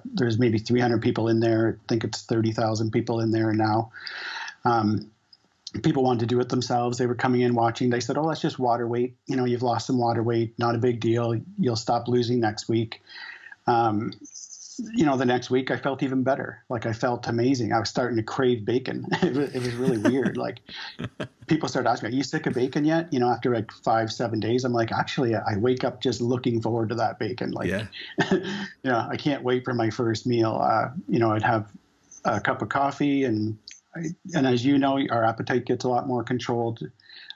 S2: There's maybe 300 people in there. I think it's 30,000 people in there now. People wanted to do it themselves. They were coming in watching. They said, oh, that's just water weight. You've lost some water weight. Not a big deal. You'll stop losing next week. The next week I felt even better. Like I felt amazing. I was starting to crave bacon. It was really weird. Like people started asking, are you sick of bacon yet? After like 5-7 days, I'm like, actually, I wake up just looking forward to that bacon. Like, I can't wait for my first meal. I'd have a cup of coffee and as you know, our appetite gets a lot more controlled,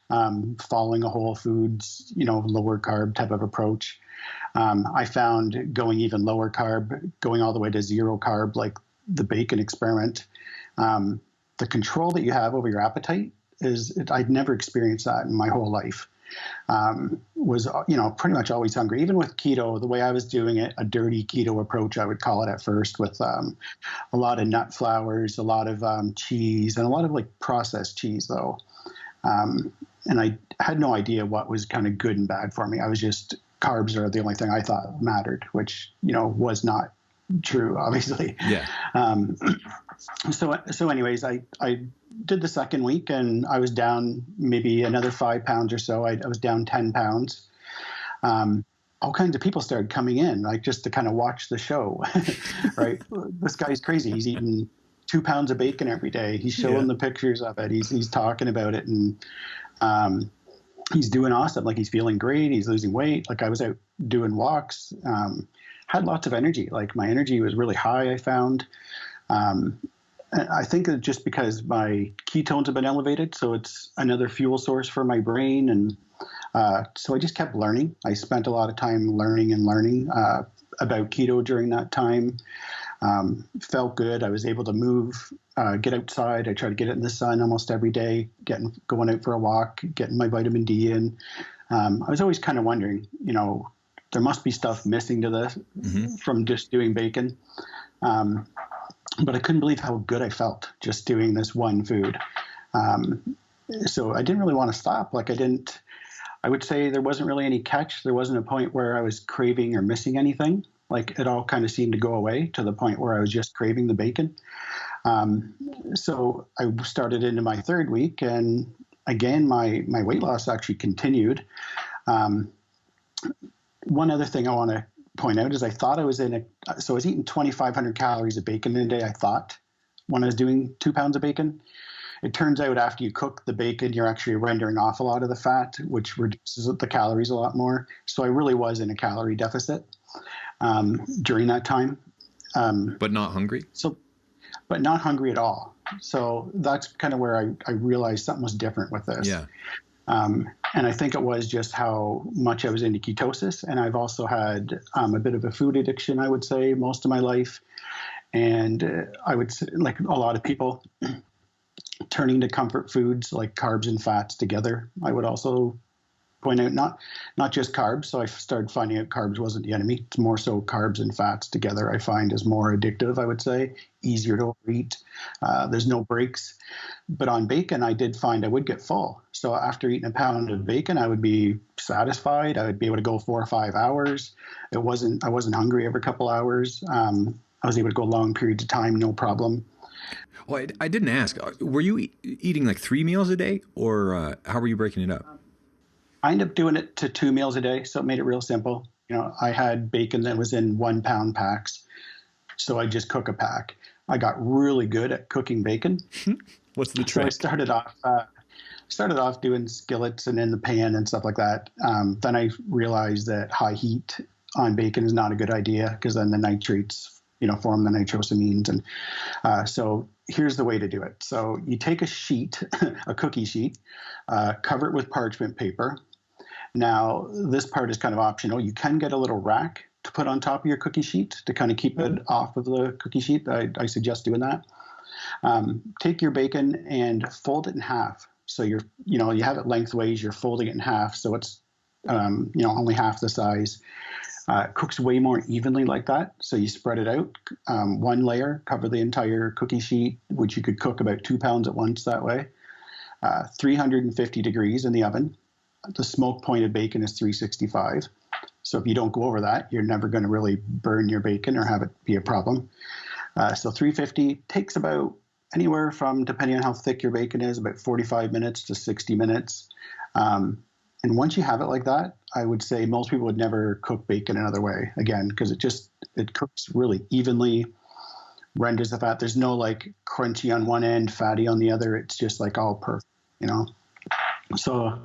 S2: following a whole foods, lower carb type of approach. I found going even lower carb, going all the way to zero carb, like the bacon experiment, the control that you have over your appetite I'd never experienced that in my whole life. Was, pretty much always hungry. Even with keto, the way I was doing it, a dirty keto approach, I would call it at first, with a lot of nut flours, a lot of cheese, and a lot of like processed cheese though. And I had no idea what was kind of good and bad for me. I was just, carbs are the only thing I thought mattered, which, was not true, obviously.
S1: Yeah.
S2: So anyways, I did the second week and I was down maybe another 5 pounds or so. I was down 10 pounds. All kinds of people started coming in, like just to kind of watch the show, right? This guy's crazy. He's eating 2 pounds of bacon every day. He's showing the pictures of it. He's talking about it, and he's doing awesome. Like he's feeling great. He's losing weight. Like I was out doing walks, had lots of energy. Like my energy was really high, I found. I think it's just because my ketones have been elevated, so it's another fuel source for my brain. And so I just kept learning. I spent a lot of time learning about keto during that time. Felt good. I was able to move, get outside. I try to get it in the sun almost every day, going out for a walk, getting my vitamin D in. I was always kind of wondering, there must be stuff missing to this from just doing bacon. But I couldn't believe how good I felt just doing this one food. So I didn't really want to stop. I would say there wasn't really any catch. There wasn't a point where I was craving or missing anything. Like it all kind of seemed to go away to the point where I was just craving the bacon. So I started into my third week, and again, my weight loss actually continued. One other thing I want to point out is I thought I was so I was eating 2,500 calories of bacon in a day, I thought, when I was doing 2 pounds of bacon. It turns out after you cook the bacon, you're actually rendering off a lot of the fat, which reduces the calories a lot more. So I really was in a calorie deficit during that time.
S1: But not hungry?
S2: But not hungry at all. So that's kind of where I realized something was different with this.
S1: Yeah.
S2: And I think it was just how much I was into ketosis. And I've also had a bit of a food addiction, I would say, most of my life. And I would say, like a lot of people, turning to comfort foods like carbs and fats together. I would also point out not just carbs. So I started finding out carbs wasn't the enemy. It's more so carbs and fats together I find is more addictive, I would say, easier to overeat. There's no breaks. But on bacon, I did find I would get full. So after eating a pound of bacon, I would be satisfied. I would be able to go 4 or 5 hours. I wasn't hungry every couple hours. I was able to go long periods of time, no problem.
S1: Well, I didn't ask. Were you eating like 3 meals a day, or how were you breaking it up?
S2: I ended up doing it to 2 meals a day, so it made it real simple. I had bacon that was in 1 pound packs, so I just cook a pack. I got really good at cooking bacon.
S1: What's the trick?
S2: So I started off doing skillets and in the pan and stuff like that. Then I realized that high heat on bacon is not a good idea, because then the nitrates, form the nitrosamines. And so here's the way to do it. So you take a sheet, a cookie sheet, cover it with parchment paper, Now, this part is kind of optional. You can get a little rack to put on top of your cookie sheet to kind of keep it off of the cookie sheet. I suggest doing that. Take your bacon and fold it in half. So you have it lengthways, you're folding it in half. So it's, only half the size. Cooks way more evenly like that. So you spread it out. One layer, cover the entire cookie sheet, which you could cook about 2 pounds at once that way. 350 degrees in the oven. The smoke pointed bacon is 365. So if you don't go over that, you're never going to really burn your bacon or have it be a problem. So 350 takes about anywhere from, depending on how thick your bacon is, about 45 minutes to 60 minutes. And once you have it like that, I would say most people would never cook bacon another way again, because it cooks really evenly, renders the fat. There's no like crunchy on one end, fatty on the other. It's just like all perfect, So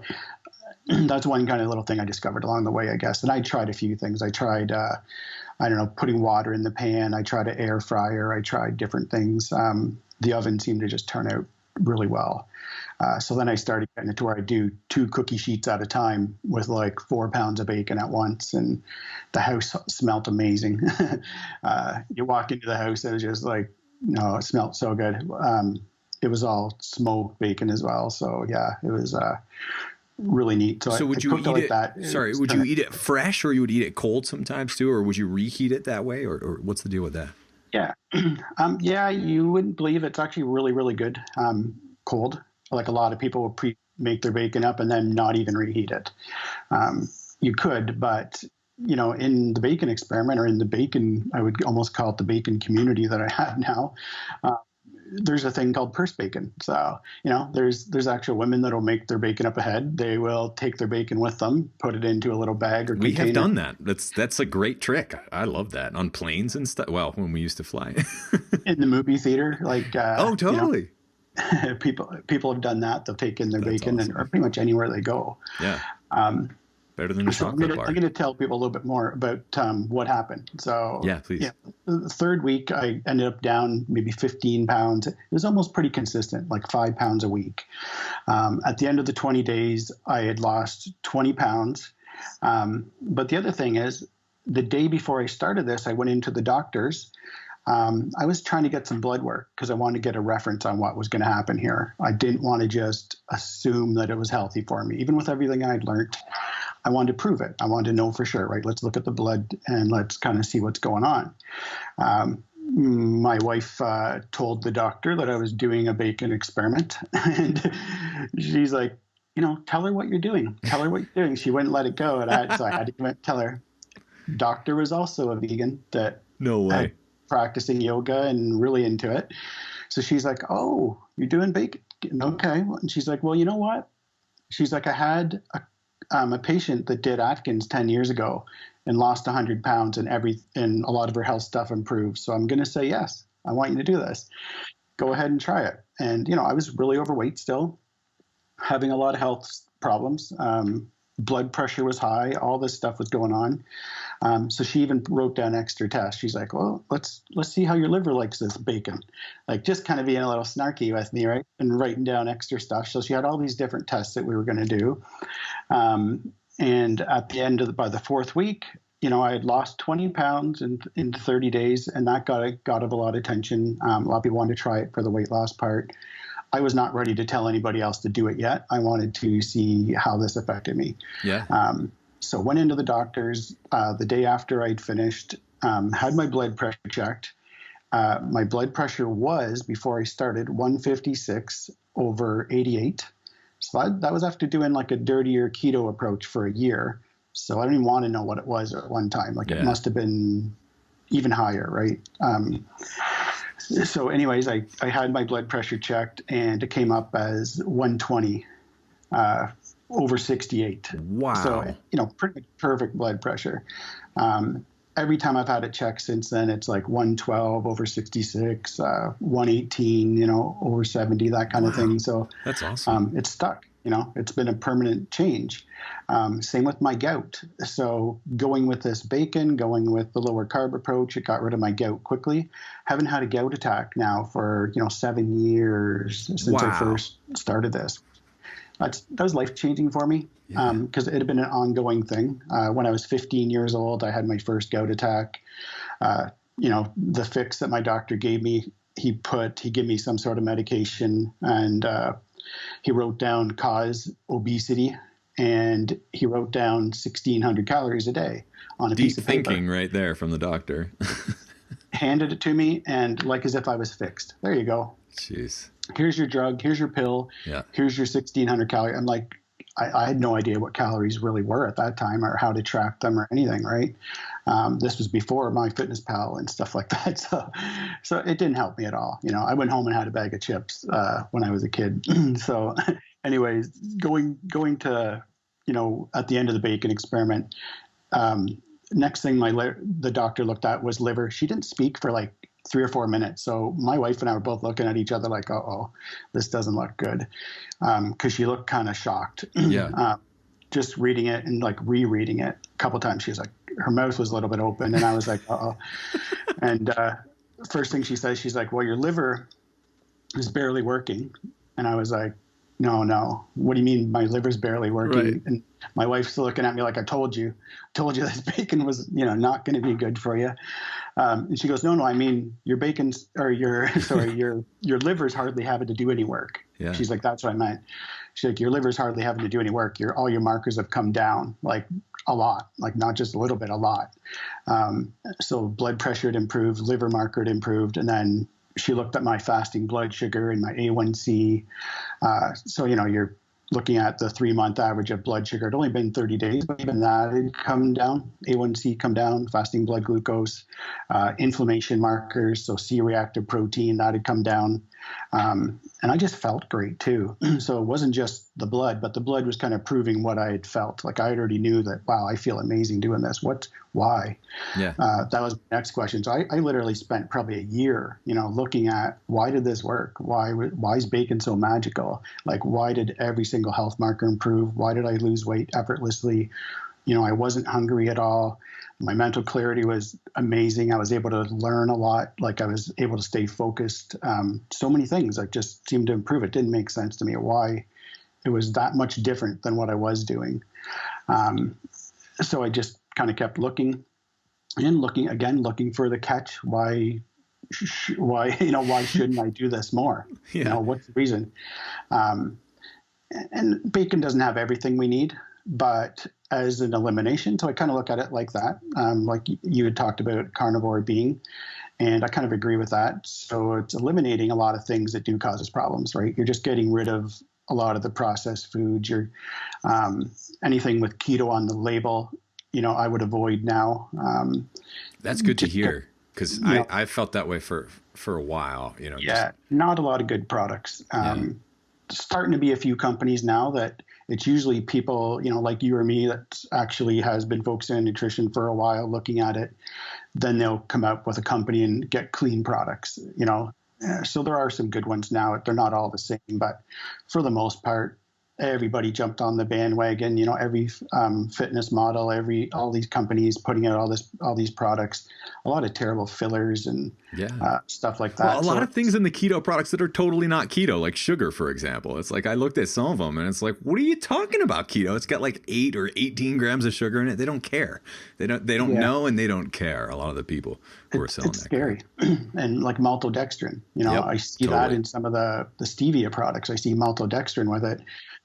S2: that's one kind of little thing I discovered along the way, I guess. And I tried a few things. I tried, putting water in the pan. I tried an air fryer. I tried different things. The oven seemed to just turn out really well. So then I started getting it to where I do 2 cookie sheets at a time with like 4 pounds of bacon at once. And the house smelled amazing. You walk into the house, it was just like, it smelled so good. It was all smoked bacon as well. So yeah, it was really neat. So
S1: would you eat it like that? Sorry, would you eat it fresh, or you would eat it cold sometimes too, or would you reheat it that way, or what's the deal with that?
S2: Yeah, you wouldn't believe it's actually really, really good cold. Like a lot of people will make their bacon up and then not even reheat it. You could, but in the bacon experiment, or in the bacon, I would almost call it the bacon community that I have now. There's a thing called purse bacon. So, there's actual women that'll make their bacon up ahead. They will take their bacon with them, put it into a little bag or container.
S1: We have done that. That's a great trick. I love that on planes and stuff. Well, when we used to fly
S2: in the movie theater, like,
S1: oh, totally.
S2: People have done that. They'll take in their bacon
S1: awesome.
S2: or pretty much anywhere they go.
S1: Yeah. Better than a chocolate bar.
S2: I'm going to tell people a little bit more about what happened. So
S1: yeah, please. Yeah,
S2: the third week, I ended up down maybe 15 pounds. It was almost pretty consistent, like 5 pounds a week. At the end of the 20 days, I had lost 20 pounds. But the other thing is, the day before I started this, I went into the doctor's. I was trying to get some blood work because I wanted to get a reference on what was going to happen here. I didn't want to just assume that it was healthy for me. Even with everything I'd learned, I wanted to prove it. I wanted to know for sure, right? Let's look at the blood and let's kind of see what's going on. My wife told the doctor that I was doing a bacon experiment. And she's like, tell her what you're doing. Tell her what you're doing. She wouldn't let it go. So I had to tell her. Doctor was also a vegan.
S1: No way.
S2: Practicing yoga and really into it. So she's like, oh, you're doing bacon? Okay. And she's like, well, you know what? She's like, I had a patient that did Atkins 10 years ago and lost 100 pounds and a lot of her health stuff improved. So I'm going to say, yes, I want you to do this. Go ahead and try it. And, I was really overweight still, having a lot of health problems. Blood pressure was high. All this stuff was going on. So she even wrote down extra tests. She's like, well, let's see how your liver likes this bacon. Like just kind of being a little snarky with me, right? And writing down extra stuff. So she had all these different tests that we were going to do. And at the end by the 4th week, I had lost 20 pounds in 30 days, and that got a lot of attention. A lot of people wanted to try it for the weight loss part. I was not ready to tell anybody else to do it yet. I wanted to see how this affected me. Yeah. So went into the doctor's the day after I'd finished, had my blood pressure checked. My blood pressure was, before I started, 156/88. So that was after doing like a dirtier keto approach for a year. So I don't even want to know what it was at one time. Like it must have been even higher, right? So anyways, I had my blood pressure checked and it came up as 120 over 68.
S1: Wow.
S2: So, pretty perfect blood pressure. Every time I've had it checked since then, it's like 112 over 66, 118, over 70, that kind of thing. So
S1: that's awesome.
S2: It's stuck. It's been a permanent change. Same with my gout. So going with this bacon, going with the lower carb approach, it got rid of my gout quickly. Haven't had a gout attack now for, 7 years since I first started this. that was life-changing for me, because it had been an ongoing thing. When I was 15 years old, I had my first gout attack. The fix that my doctor gave me, he gave me some sort of medication, and he wrote down cause obesity, and he wrote down 1,600 calories a day on a piece of paper.
S1: Deep thinking right there from the doctor.
S2: Handed it to me, and like as if I was fixed. There you go.
S1: Jeez.
S2: Here's your drug. Here's your pill.
S1: Yeah.
S2: Here's your 1,600 calories. I'm like, I had no idea what calories really were at that time, or how to track them or anything, right? This was before MyFitnessPal and stuff like that. So it didn't help me at all. I went home and had a bag of chips when I was a kid. So anyways, going to, at the end of the bacon experiment, next thing the doctor looked at was liver. She didn't speak for like 3 or 4 minutes. So my wife and I were both looking at each other like, uh-oh, this doesn't look good. Because she looked kind of shocked.
S1: Yeah.
S2: Just reading it and like rereading it a couple times. She was like, her mouth was a little bit open, and I was like, uh-oh. And first thing she says, she's like, well, your liver is barely working. And I was like, no. What do you mean my liver's barely working?
S1: Right.
S2: And my wife's looking at me like, I told you this bacon was, not going to be good for you. And she goes, no, I mean, your liver's hardly having to do any work.
S1: Yeah.
S2: She's like, that's what I meant. She's like, your liver's hardly having to do any work. All your markers have come down, like a lot, like not just a little bit, a lot. So blood pressure had improved, liver marker had improved, and then she looked at my fasting blood sugar and my A1C. So, you're looking at the 3-month average of blood sugar. It had only been 30 days, but even that had come down. A1C come down, fasting blood glucose, inflammation markers, so C-reactive protein, that had come down. And I just felt great too. So it wasn't just the blood, but the blood was kind of proving what I had felt. Like I already knew that, wow, I feel amazing doing this. Why? Yeah. That was my next question. So I literally spent probably a year, looking at why did this work? Why is bacon so magical? Like, why did every single health marker improve? Why did I lose weight effortlessly? I wasn't hungry at all. My mental clarity was amazing. I was able to learn a lot. Like I was able to stay focused. So many things like just seemed to improve. It didn't make sense to me why it was that much different than what I was doing. So I just kind of kept looking for the catch. Why shouldn't I do this more?
S1: Yeah.
S2: What's the reason? And bacon doesn't have everything we need, but as an elimination. So I kind of look at it like that, like you had talked about carnivore being, and I kind of agree with that. So it's eliminating a lot of things that do cause us problems, right? You're just getting rid of a lot of the processed foods. You're anything with keto on the label, I would avoid now.
S1: That's good to hear, because I felt that way for a while.
S2: Yeah, not a lot of good products. Starting to be a few companies now that it's usually people, like you or me that actually has been focusing on nutrition for a while, looking at it. Then they'll come up with a company and get clean products, So there are some good ones now. They're not all the same, but for the most part, everybody jumped on the bandwagon. Every fitness model, all these companies putting out all these products, a lot of terrible fillers and stuff like that.
S1: Well, a lot of things in the keto products that are totally not keto, like sugar, for example. It's like I looked at some of them and it's like, what are you talking about keto? It's got like 8 or 18 grams of sugar in it. They don't care. They don't know, and they don't care. A lot of the people who are selling
S2: it's
S1: that.
S2: Scary. And like maltodextrin, I see that in some of the stevia products. I see maltodextrin with it,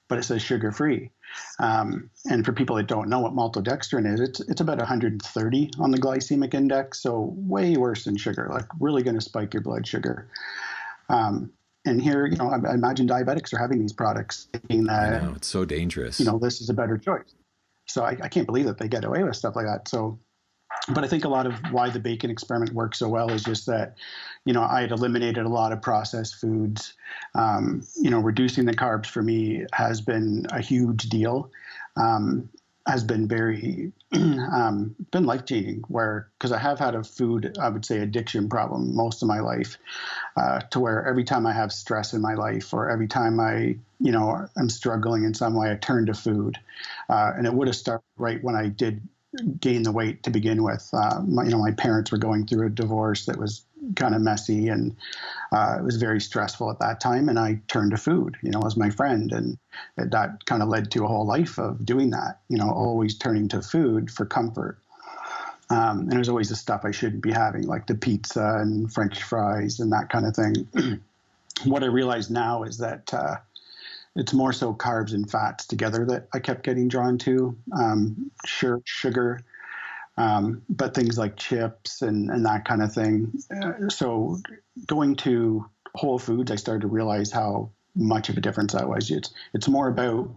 S2: but it says sugar-free. And for people that don't know what maltodextrin is, it's about 130 on the glycemic index, so way worse than sugar, like really going to spike your blood sugar. And here, I imagine diabetics are having these products thinking that,
S1: I know, it's so dangerous.
S2: This is a better choice. So I can't believe that they get away with stuff like that. So, but I think a lot of why the bacon experiment works so well is just that, I had eliminated a lot of processed foods. Reducing the carbs for me has been a huge deal. Has been very, been life-changing because I have had a food, I would say, addiction problem most of my life, to where every time I have stress in my life or every time I'm struggling in some way, I turn to food. And it would have started right when I did gain the weight to begin with. My parents were going through a divorce that was kind of messy, and it was very stressful at that time. And I turned to food, as my friend, and that kind of led to a whole life of doing that. Always turning to food for comfort. And there's always the stuff I shouldn't be having, like the pizza and French fries and that kind of thing. What I realize now is that it's more so carbs and fats together that I kept getting drawn to. Sure, sugar, but things like chips and that kind of thing. So going to Whole Foods, I started to realize how much of a difference that was. It's more about,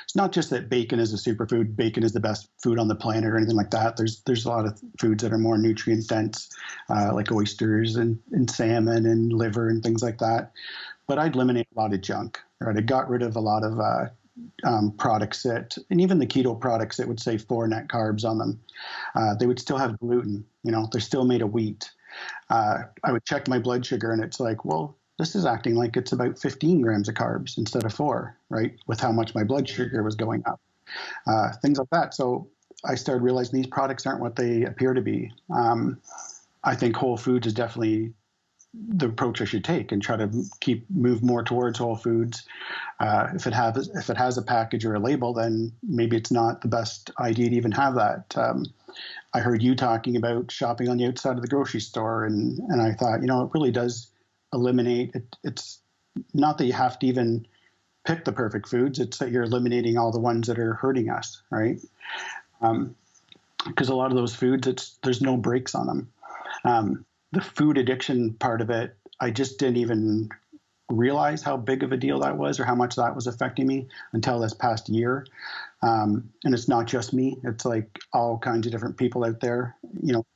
S2: it's not just that bacon is a superfood, bacon is the best food on the planet or anything like that. There's a lot of foods that are more nutrient dense, like oysters and salmon and liver and things like that. But I'd eliminate a lot of junk, right? I got rid of a lot of products and even the keto products that would say 4 net carbs on them, they would still have gluten. They're still made of wheat. I would check my blood sugar, and it's like, well, this is acting like it's about 15 grams of carbs instead of 4, right? With how much my blood sugar was going up, things like that. So I started realizing these products aren't what they appear to be. I think Whole Foods is definitely the approach I should take, and try to move more towards Whole Foods. If it has a package or a label, then maybe it's not the best idea to even have that. I heard you talking about shopping on the outside of the grocery store, and I thought, it really does eliminate it. It's not that you have to even pick the perfect foods, it's that you're eliminating all the ones that are hurting us, right? Because a lot of those foods, there's no breaks on them. The food addiction part of it, I just didn't even realize how big of a deal that was, or how much that was affecting me until this past year. And it's not just me. It's like all kinds of different people out there,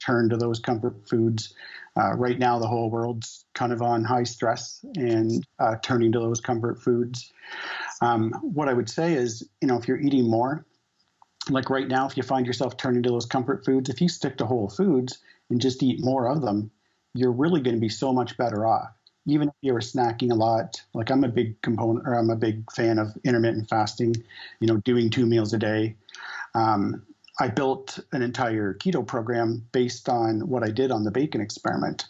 S2: turn to those comfort foods. Right now, the whole world's kind of on high stress and turning to those comfort foods. What I would say is, if you're eating more, like right now, if you find yourself turning to those comfort foods, if you stick to Whole Foods and just eat more of them, you're really going to be so much better off. Even if you're snacking a lot, like I'm a big fan of intermittent fasting, doing 2 meals a day. I built an entire keto program based on what I did on the bacon experiment.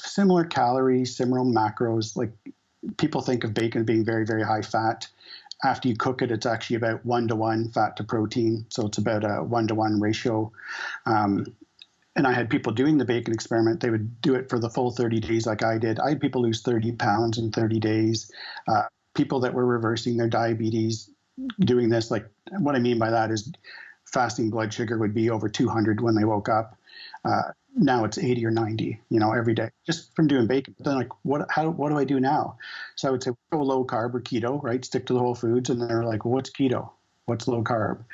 S2: Similar calories, similar macros. Like, people think of bacon being very, very high fat. After you cook it, it's actually about 1-to-1 fat to protein. So it's about a 1-to-1 ratio. And I had people doing the bacon experiment. They would do it for the full 30 days like I did. I had people lose 30 pounds in 30 days. People that were reversing their diabetes doing this. Like, what I mean by that is fasting blood sugar would be over 200 when they woke up. Now it's 80 or 90, every day, just from doing bacon. But then, like, what do I do now? So I would say, go low carb or keto, right? Stick to the Whole Foods. And they're like, well, what's keto? What's low carb?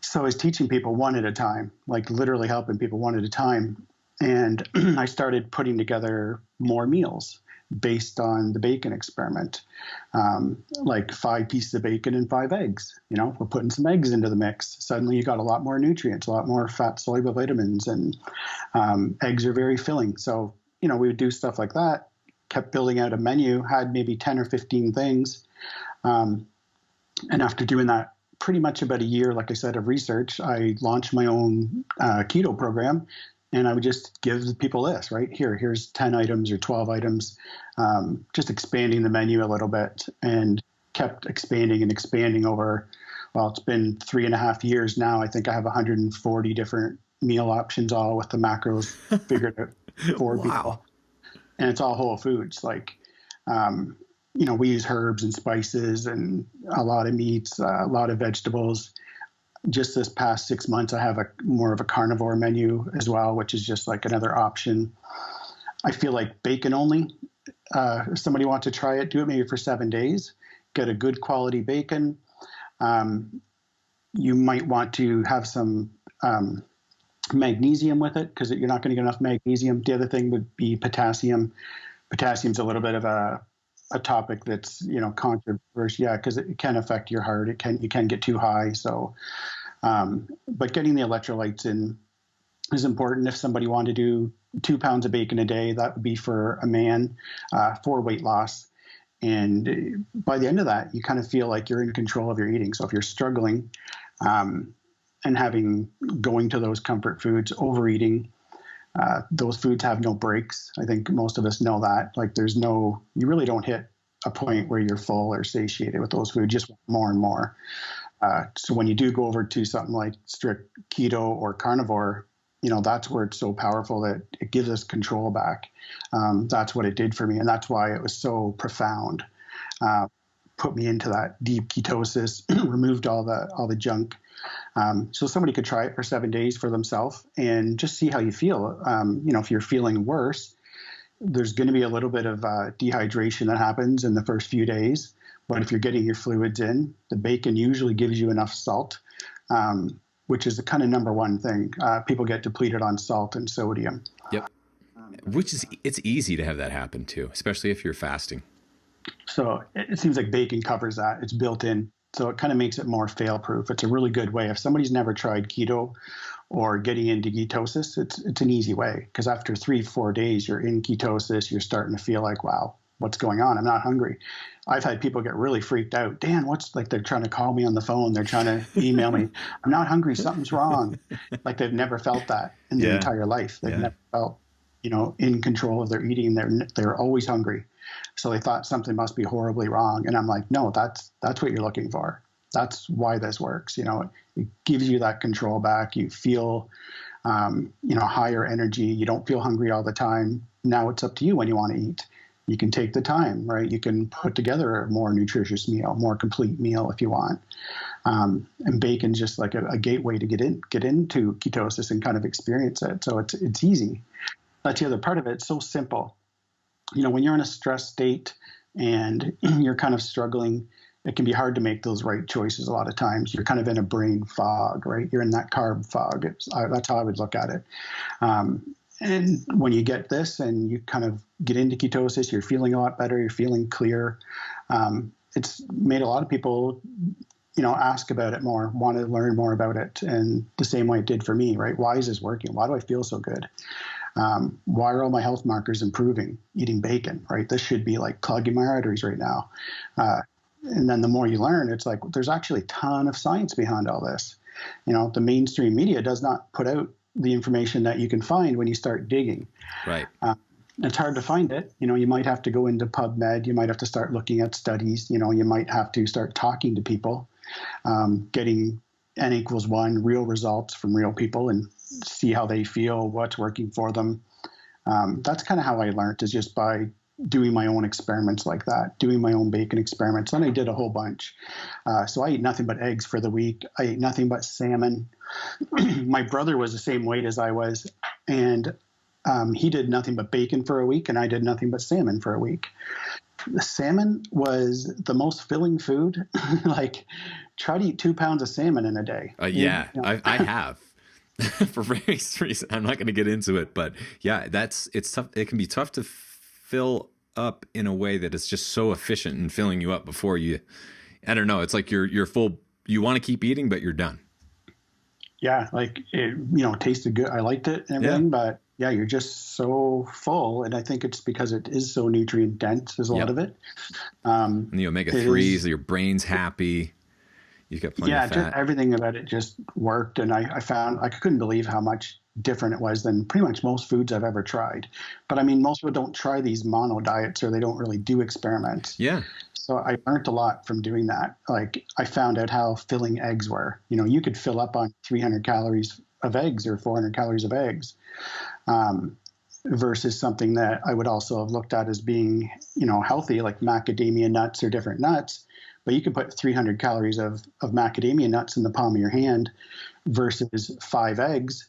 S2: So I was teaching people one at a time, like literally helping people one at a time. And I started putting together more meals based on the bacon experiment, like 5 pieces of bacon and 5 eggs. We're putting some eggs into the mix. Suddenly you got a lot more nutrients, a lot more fat soluble vitamins, and eggs are very filling. So, we would do stuff like that, kept building out a menu, had maybe 10 or 15 things. And after doing that, pretty much about a year, like I said, of research, I launched my own keto program, and I would just give people this, right? Here's 10 items or 12 items, just expanding the menu a little bit, and kept expanding and expanding over, well, it's been 3.5 years now. I think I have 140 different meal options, all with the macros figured out for
S1: Wow.
S2: people. And it's all Whole Foods. Like, we use herbs and spices and a lot of meats, a lot of vegetables. Just this past 6 months, I have more of a carnivore menu as well, which is just like another option. I feel like bacon only. If somebody wants to try it, do it maybe for 7 days. Get a good quality bacon. You might want to have some magnesium with it, because you're not going to get enough magnesium. The other thing would be potassium. Potassium's a little bit of a topic that's controversial, because it can affect your heart. You can get too high. So, but getting the electrolytes in is important. If somebody wanted to do 2 pounds of bacon a day, that would be for a man, for weight loss. And by the end of that, you kind of feel like you're in control of your eating. So if you're struggling, and going to those comfort foods, overeating, Those foods have no breaks. I think most of us know that. Like you really don't hit a point where you're full or satiated with those foods, just more and more. So when you do go over to something like strict keto or carnivore, that's where it's so powerful that it gives us control back. That's what it did for me. And that's why it was so profound. Put me into that deep ketosis, removed all the junk. So somebody could try it for 7 days for themselves and just see how you feel. If you're feeling worse, there's going to be a little bit of dehydration that happens in the first few days. But if you're getting your fluids in, the bacon usually gives you enough salt, which is the kind of number one thing. People get depleted on salt and sodium.
S1: Yep. It's easy to have that happen too, especially if you're fasting.
S2: So it seems like bacon covers that. It's built in. So it kind of makes it more fail-proof. It's a really good way. If somebody's never tried keto or getting into ketosis, it's an easy way, because after 3-4 days, you're in ketosis, you're starting to feel like, wow, what's going on? I'm not hungry. I've had people get really freaked out. Dan, they're trying to call me on the phone. They're trying to email me. I'm not hungry. Something's wrong. Like they've never felt that in their entire life. They've never felt, in control of their eating. They're always hungry. So they thought something must be horribly wrong. And I'm like, no, that's what you're looking for. That's why this works. It gives you that control back. You feel, higher energy. You don't feel hungry all the time. Now it's up to you when you want to eat. You can take the time, right? You can put together a more nutritious meal, more complete meal if you want. And bacon's just like a gateway to get into ketosis and kind of experience it. So it's easy. That's the other part of it. It's so simple. When you're in a stress state and you're kind of struggling, it can be hard to make those right choices a lot of times. You're kind of in a brain fog, right? You're in that carb fog. That's how I would look at it. And when you get this and you kind of get into ketosis, you're feeling a lot better, you're feeling clear. It's made a lot of people, ask about it more, want to learn more about it. And the same way it did for me, right? Why is this working? Why do I feel so good? Why are all my health markers improving eating bacon, right? This should be like clogging my arteries right now. And then the more you learn, it's like there's actually a ton of science behind all this. The mainstream media does not put out the information that you can find when you start digging.
S1: Right.
S2: It's hard to find it. You might have to go into PubMed. You might have to start looking at studies. You might have to start talking to people, getting N=1 real results from real people and see how they feel, what's working for them. That's kind of how I learned, is just by doing my own experiments like that, doing my own bacon experiments. And I did a whole bunch. So I ate nothing but eggs for the week. I ate nothing but salmon. My brother was the same weight as I was, and he did nothing but bacon for a week, and I did nothing but salmon for a week. The salmon was the most filling food. Like, try to eat 2 pounds of salmon in a day.
S1: I have. For various reasons. I'm not going to get into it, but yeah, it's tough. It can be tough to fill up in a way that is just so efficient in filling you up before you, I don't know. It's like you're full. You want to keep eating, but you're done.
S2: Yeah. Like it, tasted good. I liked it and everything, but yeah, you're just so full. And I think it's because it is so nutrient dense. There's a lot of it.
S1: And the omega-3s, your brain's happy. You've got plenty of fat.
S2: Just everything about it just worked. And I found, I couldn't believe how much different it was than pretty much most foods I've ever tried. But I mean, most people don't try these mono diets, or they don't really do experiments.
S1: Yeah.
S2: So I learned a lot from doing that. Like, I found out how filling eggs were. You could fill up on 300 calories of eggs or 400 calories of eggs, versus something that I would also have looked at as being, healthy, like macadamia nuts or different nuts. But you can put 300 calories of macadamia nuts in the palm of your hand versus 5 eggs.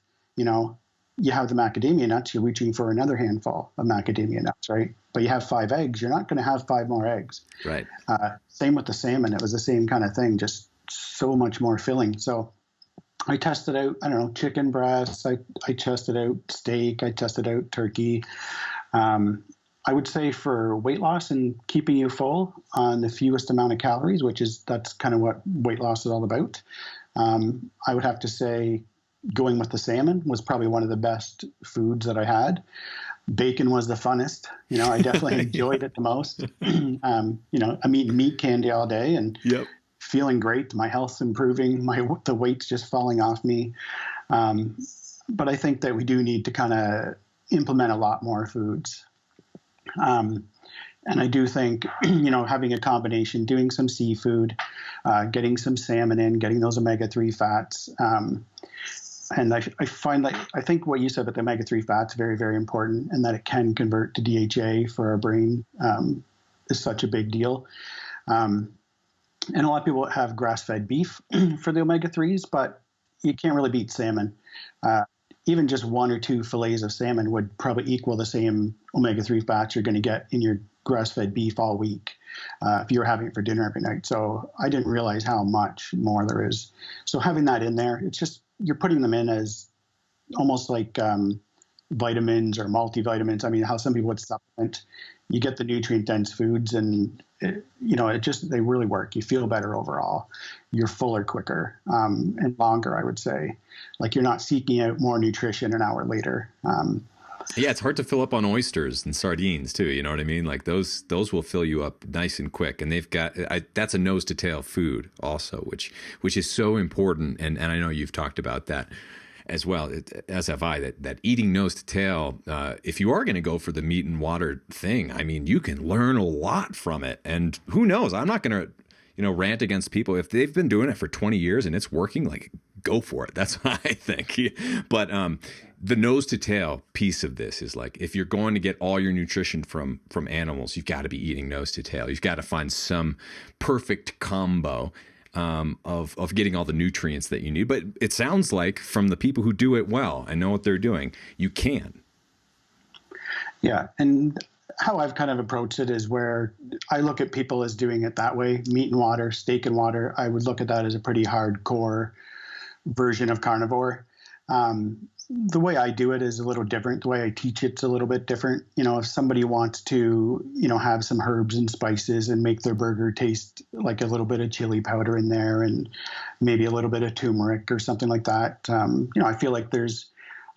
S2: You have the macadamia nuts, you're reaching for another handful of macadamia nuts, right? But you have 5 eggs, you're not going to have 5 more eggs.
S1: Right.
S2: Same with the salmon. It was the same kind of thing, just so much more filling. So I tested out, chicken breasts. I tested out steak. I tested out turkey. I would say for weight loss and keeping you full on the fewest amount of calories, that's kind of what weight loss is all about. I would have to say going with the salmon was probably one of the best foods that I had. Bacon was the funnest. I definitely enjoyed it the most. I'm eating meat candy all day and feeling great. My health's improving. The weight's just falling off me. but I think that we do need to kind of implement a lot more foods. And I do think, having a combination, doing some seafood, getting some salmon in, getting those omega-3 fats. And I find that, I think what you said about the omega-3 fats, very, very important, and that it can convert to DHA for our brain is such a big deal. And a lot of people have grass-fed beef for the omega-3s, but you can't really beat salmon. Even just 1 or 2 fillets of salmon would probably equal the same omega-3 fats you're going to get in your grass-fed beef all week if you're having it for dinner every night. So I didn't realize how much more there is. So having that in there, it's just, you're putting them in as almost like vitamins or multivitamins. I mean, how some people would supplement. You get the nutrient-dense foods, and they really work. You feel better overall. You're fuller quicker and longer, I would say. Like, you're not seeking out more nutrition an hour later.
S1: Yeah, it's hard to fill up on oysters and sardines too. You know what I mean? Like those will fill you up nice and quick. And they've got that's a nose to tail food also, which is so important. And I know you've talked about that as well, as have I. That eating nose to tail. If you are going to go for the meat and water thing, I mean, you can learn a lot from it. And who knows? I'm not going to rant against people if they've been doing it for 20 years and it's working. Like, go for it. That's what I think. But the nose to tail piece of this is like, if you're going to get all your nutrition from animals, you've got to be eating nose to tail. You've got to find some perfect combo of getting all the nutrients that you need. But it sounds like from the people who do it well and know what they're doing, you can.
S2: Yeah. And how I've kind of approached it is where I look at people as doing it that way, meat and water, steak and water. I would look at that as a pretty hardcore version of carnivore. The way I do it is a little different. The way I teach it's a little bit different. If somebody wants to, have some herbs and spices and make their burger taste like a little bit of chili powder in there and maybe a little bit of turmeric or something like that. I feel like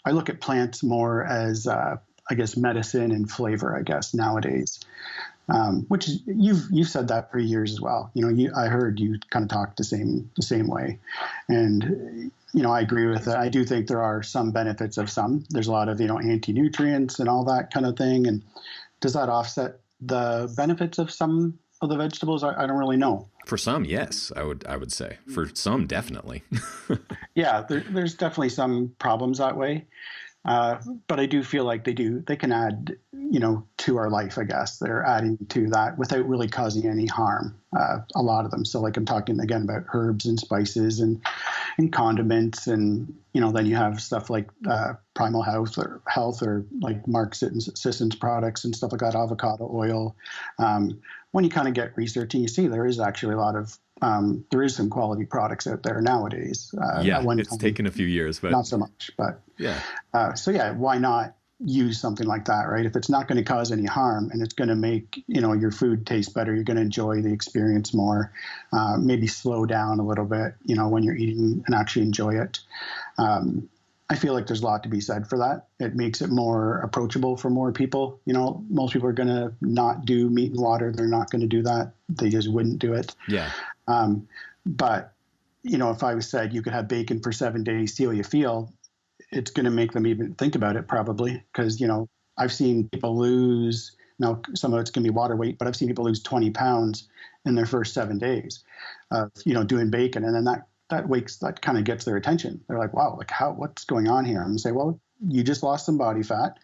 S2: I look at plants more as, medicine and flavor, nowadays. Which is, you've said that for years as well. I heard you kind of talk the same way, and I agree with it. I do think there are some benefits of some. There's a lot of anti-nutrients and all that kind of thing. And does that offset the benefits of some of the vegetables? I don't really know.
S1: For some, yes, I would say. For some, definitely.
S2: Yeah, there's definitely some problems that way. But I do feel like they can add, to our life, I guess. They're adding to that without really causing any harm, a lot of them. So like I'm talking again about herbs and spices and condiments, and, then you have stuff like Primal Health or like Mark Sisson's products and stuff like that, avocado oil. When you kind of get researching, you see there is actually a lot of there is some quality products out there nowadays.
S1: It's taken a few years, but
S2: not so much. But
S1: yeah.
S2: Why not use something like that, right? If it's not going to cause any harm and it's going to make your food taste better, you're going to enjoy the experience more. Maybe slow down a little bit, when you're eating and actually enjoy it. I feel like there's a lot to be said for that. It makes it more approachable for more people. Most people are going to not do meat and water. They're not going to do that. They just wouldn't do it.
S1: Yeah.
S2: But, if I was said you could have bacon for 7 days, see how you feel, it's going to make them even think about it probably. Because, I've seen people lose, now some of it's going to be water weight, but I've seen people lose 20 pounds in their first 7 days of, doing bacon. And then that kind of gets their attention. They're like, wow, what's going on here? I'm going to say, well, you just lost some body fat.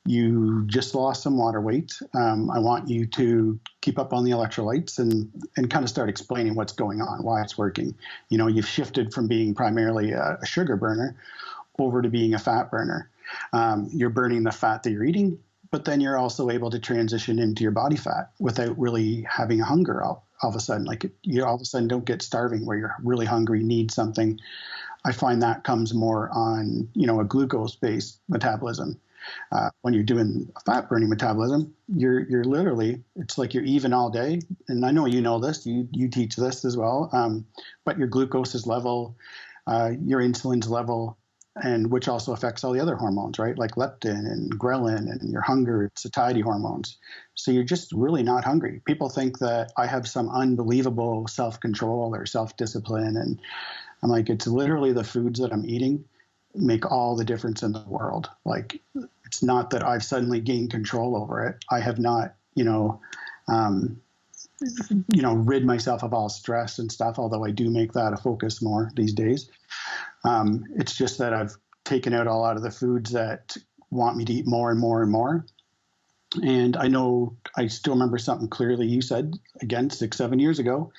S2: You just lost some water weight. I want you to keep up on the electrolytes and kind of start explaining what's going on, why it's working. You've shifted from being primarily a sugar burner over to being a fat burner. You're burning the fat that you're eating, but then you're also able to transition into your body fat without really having a hunger all of a sudden. Like you all of a sudden don't get starving where you're really hungry, need something. I find that comes more on, a glucose-based metabolism. When you're doing a fat-burning metabolism, you're literally, it's like you're even all day. And I know you know this, you teach this as well, but your glucose is level, your insulin's level, and which also affects all the other hormones, right? Like leptin and ghrelin and your hunger, satiety hormones. So you're just really not hungry. People think that I have some unbelievable self-control or self-discipline. And I'm like, it's literally the foods that I'm eating make all the difference in the world. Like, it's not that I've suddenly gained control over it. I have not, rid myself of all stress and stuff, although I do make that a focus more these days. It's just that I've taken out a lot of the foods that want me to eat more and more and more. And I know I still remember something clearly you said, again, 6-7 years ago,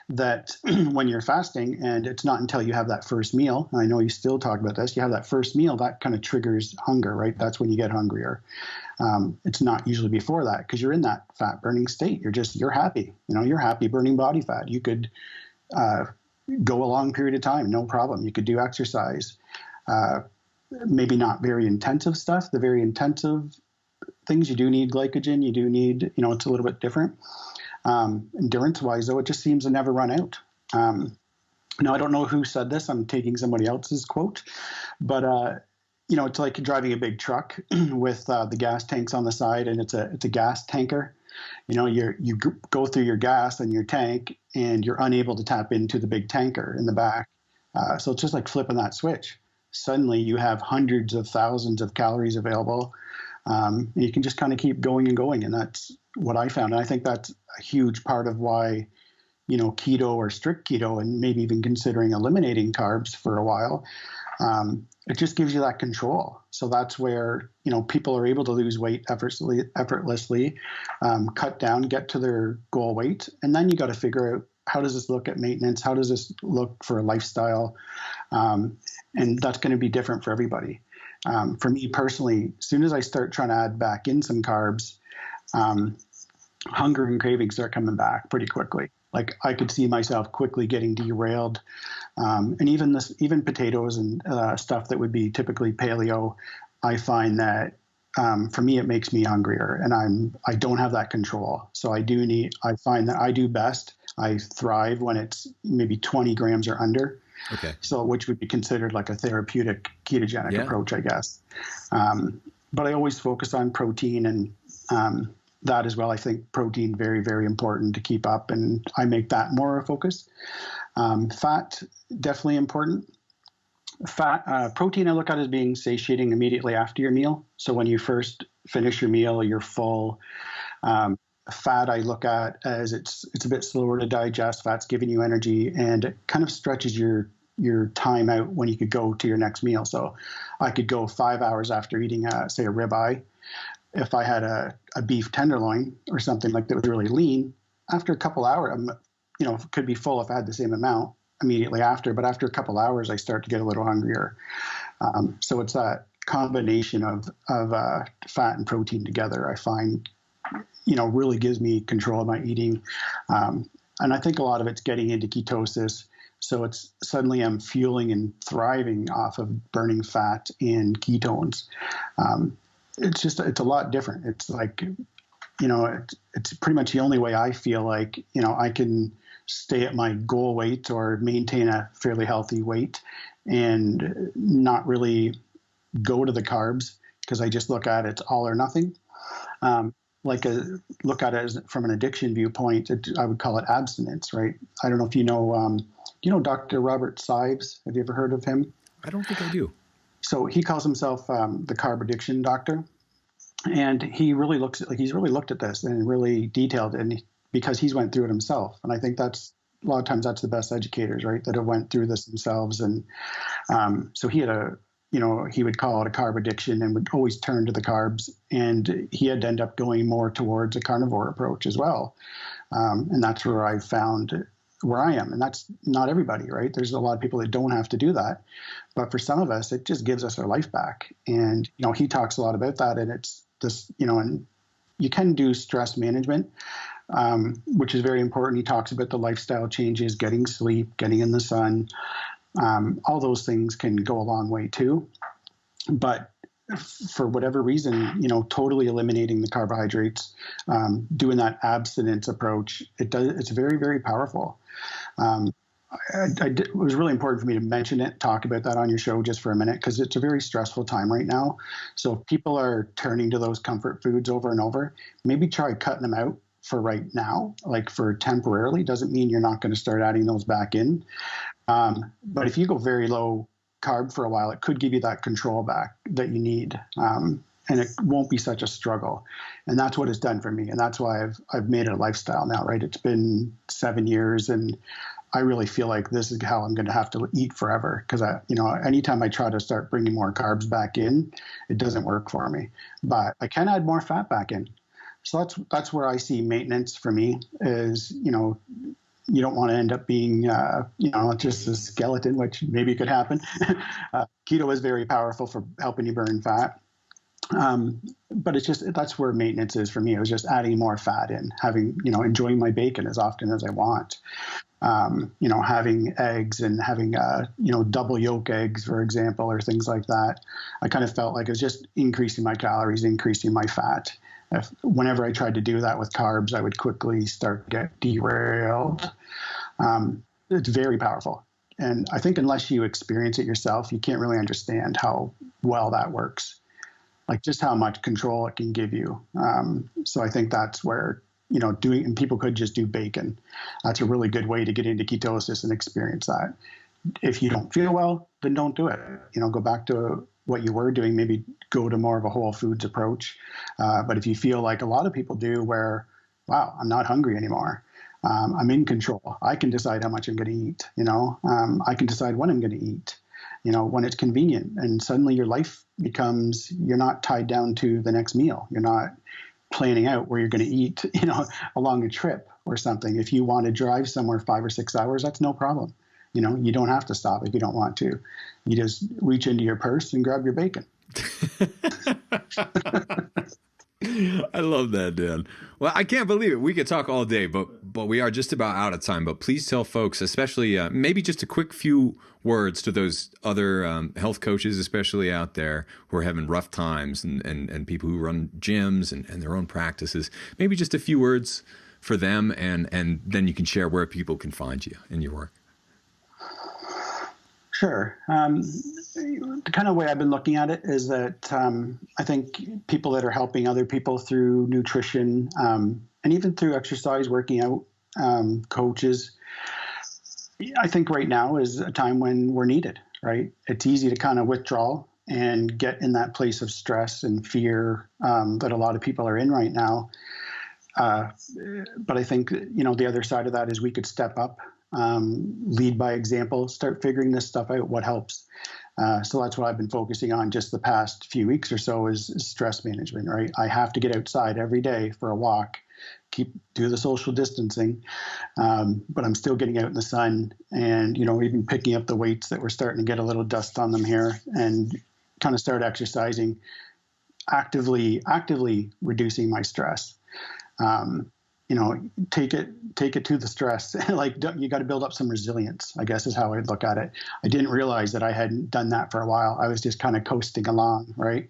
S2: that when you're fasting, and it's not until you have that first meal, and I know you still talk about this, you have that first meal, that kind of triggers hunger, right? That's when you get hungrier. It's not usually before that, because you're in that fat burning state. You're happy. You're happy burning body fat. You could go a long period of time, no problem. You could do exercise, maybe not very intensive stuff. The very intensive things, you do need glycogen. You do need, it's a little bit different. Endurance-wise, though, it just seems to never run out. Now, I don't know who said this. I'm taking somebody else's quote, but it's like driving a big truck with the gas tanks on the side, and it's a gas tanker. You go through your gas in your tank, and you're unable to tap into the big tanker in the back. So it's just like flipping that switch. Suddenly, you have hundreds of thousands of calories available. You can just kind of keep going and going, and that's what I found. And I think that's a huge part of why, keto or strict keto, and maybe even considering eliminating carbs for a while, it just gives you that control. So that's where, people are able to lose weight effortlessly, cut down, get to their goal weight. And then you got to figure out, how does this look at maintenance? How does this look for a lifestyle? And that's going to be different for everybody. For me personally, as soon as I start trying to add back in some carbs, hunger and cravings start coming back pretty quickly. Like, I could see myself quickly getting derailed. And even potatoes and stuff that would be typically paleo, I find that for me, it makes me hungrier, and I don't have that control. So I find that I do best. I thrive when it's maybe 20 grams or under.
S1: Okay. So,
S2: which would be considered like a therapeutic ketogenic approach, I guess. But I always focus on protein and that as well. I think protein, very, very important to keep up, and I make that more a focus. Fat, definitely important. Protein I look at as being satiating immediately after your meal. So when you first finish your meal, you're full. Fat I look at as it's a bit slower to digest. Fat's giving you energy, and it kind of stretches your time out when you could go to your next meal. So I could go 5 hours after eating, say, a ribeye. If I had a beef tenderloin or something like that was really lean, after a couple hours, could be full if I had the same amount immediately after. But after a couple hours, I start to get a little hungrier. So it's that combination of fat and protein together, I find, really gives me control of my eating. And I think a lot of it's getting into ketosis. So it's suddenly I'm fueling and thriving off of burning fat and ketones. It's a lot different. It's like, it's pretty much the only way I feel like, I can stay at my goal weight or maintain a fairly healthy weight and not really go to the carbs, because I just look at it's all or nothing. Look at it as from an addiction viewpoint, I would call it abstinence, right? I don't know if you know Dr. Robert Sives. Have you ever heard of him?
S1: I don't think I do.
S2: So he calls himself the carb addiction doctor, and he's really looked at this and really detailed, and because he's went through it himself. And I think that's a lot of times that's the best educators, right, that have went through this themselves. And so he had he would call it a carb addiction and would always turn to the carbs. And he had to end up going more towards a carnivore approach as well. And that's where I found where I am. And that's not everybody, right? There's a lot of people that don't have to do that. But for some of us, it just gives us our life back. And, he talks a lot about that. And it's this, and you can do stress management, which is very important. He talks about the lifestyle changes, getting sleep, getting in the sun. All those things can go a long way too. But for whatever reason, totally eliminating the carbohydrates, doing that abstinence approach, it's very, very powerful. It was really important for me to mention it, talk about that on your show just for a minute, because it's a very stressful time right now. So if people are turning to those comfort foods over and over, maybe try cutting them out for right now, like for temporarily. Doesn't mean you're not going to start adding those back in. But if you go very low carb for a while, it could give you that control back that you need. And it won't be such a struggle. And that's what it's done for me. And that's why I've made it a lifestyle now, right? It's been 7 years, and I really feel like this is how I'm going to have to eat forever. Because anytime I try to start bringing more carbs back in, it doesn't work for me. But I can add more fat back in. So that's where I see maintenance for me is, you don't want to end up being, just a skeleton, which maybe could happen. Keto is very powerful for helping you burn fat. But that's where maintenance is for me. It was just adding more fat in, having, enjoying my bacon as often as I want. Having eggs and having, double yolk eggs, for example, or things like that. I kind of felt like it was just increasing my calories, increasing my fat. Whenever I tried to do that with carbs, I would quickly start to get derailed. It's very powerful. And I think unless you experience it yourself, you can't really understand how well that works. Like just how much control it can give you. So I think that's where, and people could just do bacon. That's a really good way to get into ketosis and experience that. If you don't feel well, then don't do it. Go back to what you were doing, maybe go to more of a whole foods approach. But if you feel like a lot of people do where, wow, I'm not hungry anymore. I'm in control. I can decide how much I'm going to eat. I can decide when I'm going to eat. When it's convenient, and suddenly your life becomes, you're not tied down to the next meal. You're not planning out where you're going to eat, along a trip or something. If you want to drive somewhere 5 or 6 hours, that's no problem. You don't have to stop if you don't want to. You just reach into your purse and grab your bacon.
S1: I love that, Dan. Well, I can't believe it. We could talk all day, but we are just about out of time. But please tell folks, especially maybe just a quick few words to those other health coaches, especially out there who are having rough times, and people who run gyms and their own practices. Maybe just a few words for them, and then you can share where people can find you in your work.
S2: Sure. The kind of way I've been looking at it is that I think people that are helping other people through nutrition and even through exercise, working out, coaches, I think right now is a time when we're needed, right? It's easy to kind of withdraw and get in that place of stress and fear that a lot of people are in right now. But I think, the other side of that is we could step up. Lead by example, start figuring this stuff out, what helps. So that's what I've been focusing on just the past few weeks or so is stress management, right? I have to get outside every day for a walk, do the social distancing, but I'm still getting out in the sun and, even picking up the weights that we're starting to get a little dust on them here and kind of start exercising, actively reducing my stress. Take it to the stress. You got to build up some resilience, I guess is how I'd look at it. I didn't realize that I hadn't done that for a while. I was just kind of coasting along, right?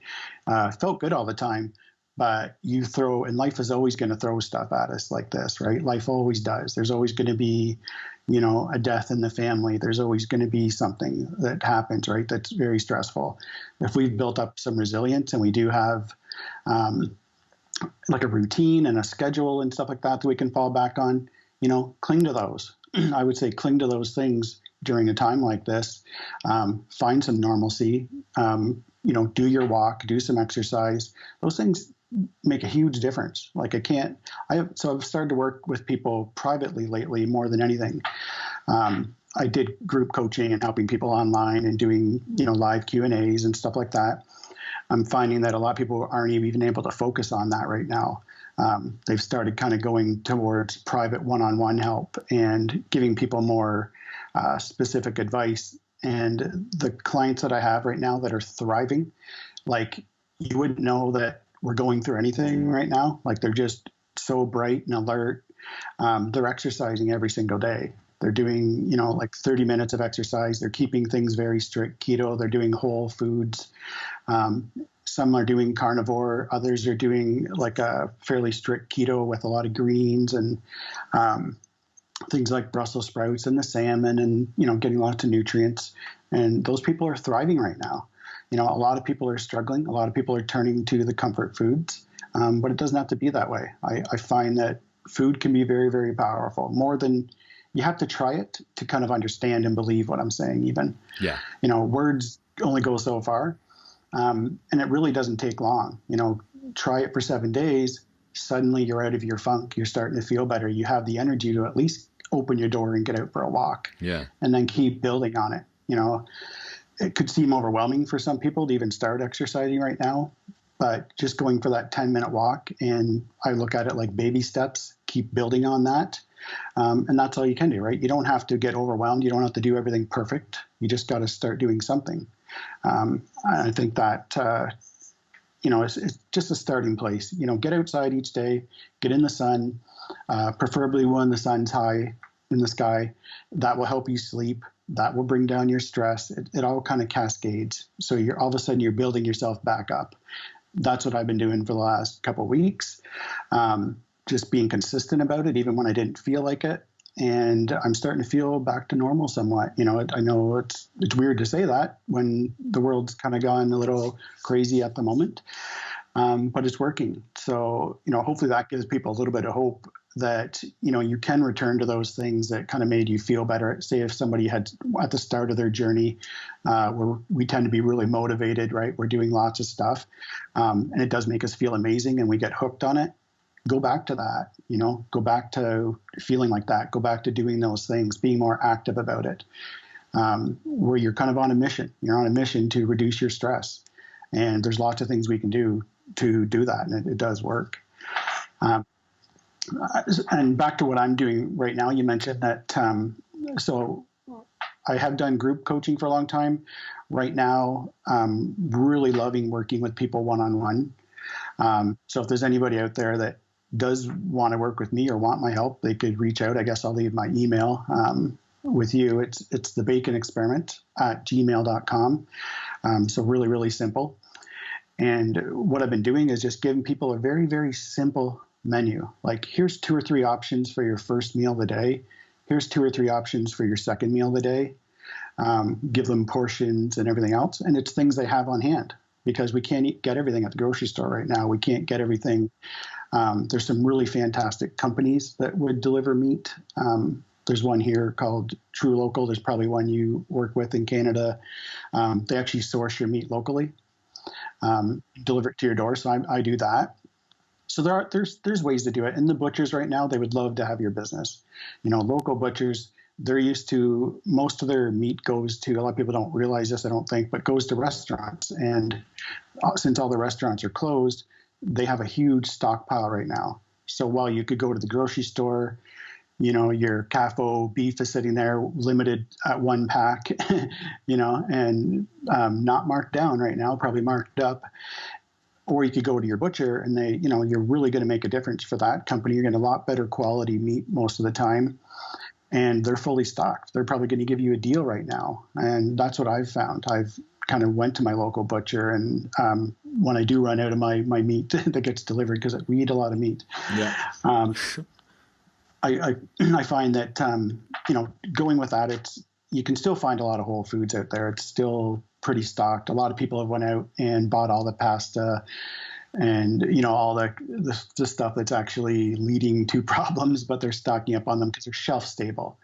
S2: Felt good all the time, but and life is always going to throw stuff at us like this, right? Life always does. There's always going to be, a death in the family. There's always going to be something that happens, right? That's very stressful. If we've built up some resilience and we do have, like a routine and a schedule and stuff like that we can fall back on, cling to those. I would say cling to those things during a time like this. Find some normalcy, do your walk, do some exercise. Those things make a huge difference. So I've started to work with people privately lately more than anything. I did group coaching and helping people online and doing, live Q&As and stuff like that. I'm finding that a lot of people aren't even able to focus on that right now. They've started kind of going towards private one-on-one help and giving people more specific advice. And the clients that I have right now that are thriving, you wouldn't know that we're going through anything right now. They're just so bright and alert. They're exercising every single day. They're doing, 30 minutes of exercise. They're keeping things very strict keto. They're doing whole foods. Some are doing carnivore. Others are doing a fairly strict keto with a lot of greens and things like Brussels sprouts and the salmon and, getting lots of nutrients. And those people are thriving right now. A lot of people are struggling. A lot of people are turning to the comfort foods, but it doesn't have to be that way. I find that food can be very, very powerful, more than, you have to try it to kind of understand and believe what I'm saying even.
S1: Yeah.
S2: Words only go so far. And it really doesn't take long. Try it for 7 days. Suddenly you're out of your funk. You're starting to feel better. You have the energy to at least open your door and get out for a walk.
S1: Yeah.
S2: And then keep building on it. It could seem overwhelming for some people to even start exercising right now, but just going for that 10-minute walk, and I look at it like baby steps, keep building on that. And that's all you can do, right? You don't have to get overwhelmed. You don't have to do everything perfect. You just got to start doing something. I think that, it's just a starting place. Get outside each day, get in the sun, preferably when the sun's high in the sky. That will help you sleep. That will bring down your stress. It all kind of cascades. So you're all of a sudden you're building yourself back up. That's what I've been doing for the last couple of weeks. Just being consistent about it, even when I didn't feel like it. And I'm starting to feel back to normal somewhat. I know it's weird to say that when the world's kind of gone a little crazy at the moment, but it's working. So, hopefully that gives people a little bit of hope that, you can return to those things that kind of made you feel better. Say if somebody had at the start of their journey, where we tend to be really motivated, right? We're doing lots of stuff, and it does make us feel amazing and we get hooked on it. Go back to that, go back to feeling like that, go back to doing those things, being more active about it, where you're kind of on a mission. You're on a mission to reduce your stress. And there's lots of things we can do to do that, and it does work. And back to what I'm doing right now, you mentioned that, so I have done group coaching for a long time. Right now, really loving working with people one-on-one. So if there's anybody out there that does want to work with me or want my help, they could reach out. I guess I'll leave my email with you. It's thebaconexperiment@gmail.com. So really, really simple. And what I've been doing is just giving people a very, very simple menu. Like, here's 2 or 3 options for your first meal of the day. Here's 2 or 3 options for your second meal of the day. Give them portions and everything else. And it's things they have on hand, because we can't get everything at the grocery store right now. We can't get everything. There's some really fantastic companies that would deliver meat. There's one here called True Local. There's probably one you work with in Canada. They actually source your meat locally, deliver it to your door. So I do that. So there's ways to do it. And the butchers right now, they would love to have your business. Local butchers, they're used to, most of their meat goes to, a lot of people don't realize this, I don't think, but goes to restaurants. And since all the restaurants are closed, they have a huge stockpile right now. So while you could go to the grocery store, your CAFO beef is sitting there limited at 1 pack, and not marked down right now, probably marked up. Or you could go to your butcher and they, you're really going to make a difference for that company. You're getting a lot better quality meat most of the time. And they're fully stocked. They're probably going to give you a deal right now. And that's what I've found. I've kind of went to my local butcher, and when I do run out of my meat that gets delivered, because we eat a lot of meat, I find that, going with that, you can still find a lot of Whole Foods out there. It's still pretty stocked. A lot of people have went out and bought all the pasta and, all the stuff that's actually leading to problems, but they're stocking up on them because they're shelf stable.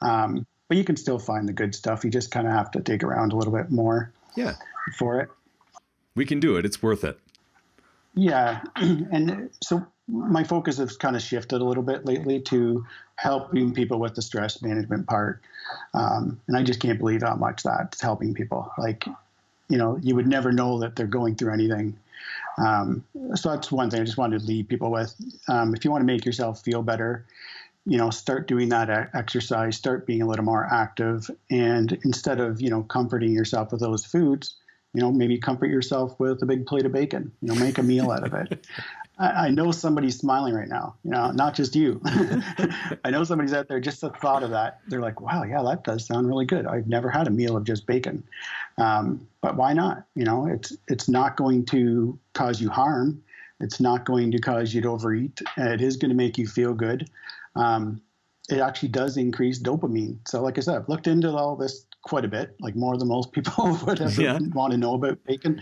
S2: But you can still find the good stuff. You just kind of have to dig around a little bit more for it.
S1: We can do it. It's worth it.
S2: Yeah. And so my focus has kind of shifted a little bit lately to helping people with the stress management part. And I just can't believe how much that's helping people. Like, you would never know that they're going through anything. So that's one thing I just wanted to leave people with. If you want to make yourself feel better, start doing that exercise, start being a little more active. And instead of, comforting yourself with those foods, maybe comfort yourself with a big plate of bacon, make a meal out of it. I know somebody's smiling right now, not just you. I know somebody's out there, just the thought of that. They're like, wow, yeah, that does sound really good. I've never had a meal of just bacon. But why not? It's not going to cause you harm. It's not going to cause you to overeat. It is going to make you feel good. It actually does increase dopamine. So like I said, I've looked into all this quite a bit, like more than most people would ever want to know about bacon.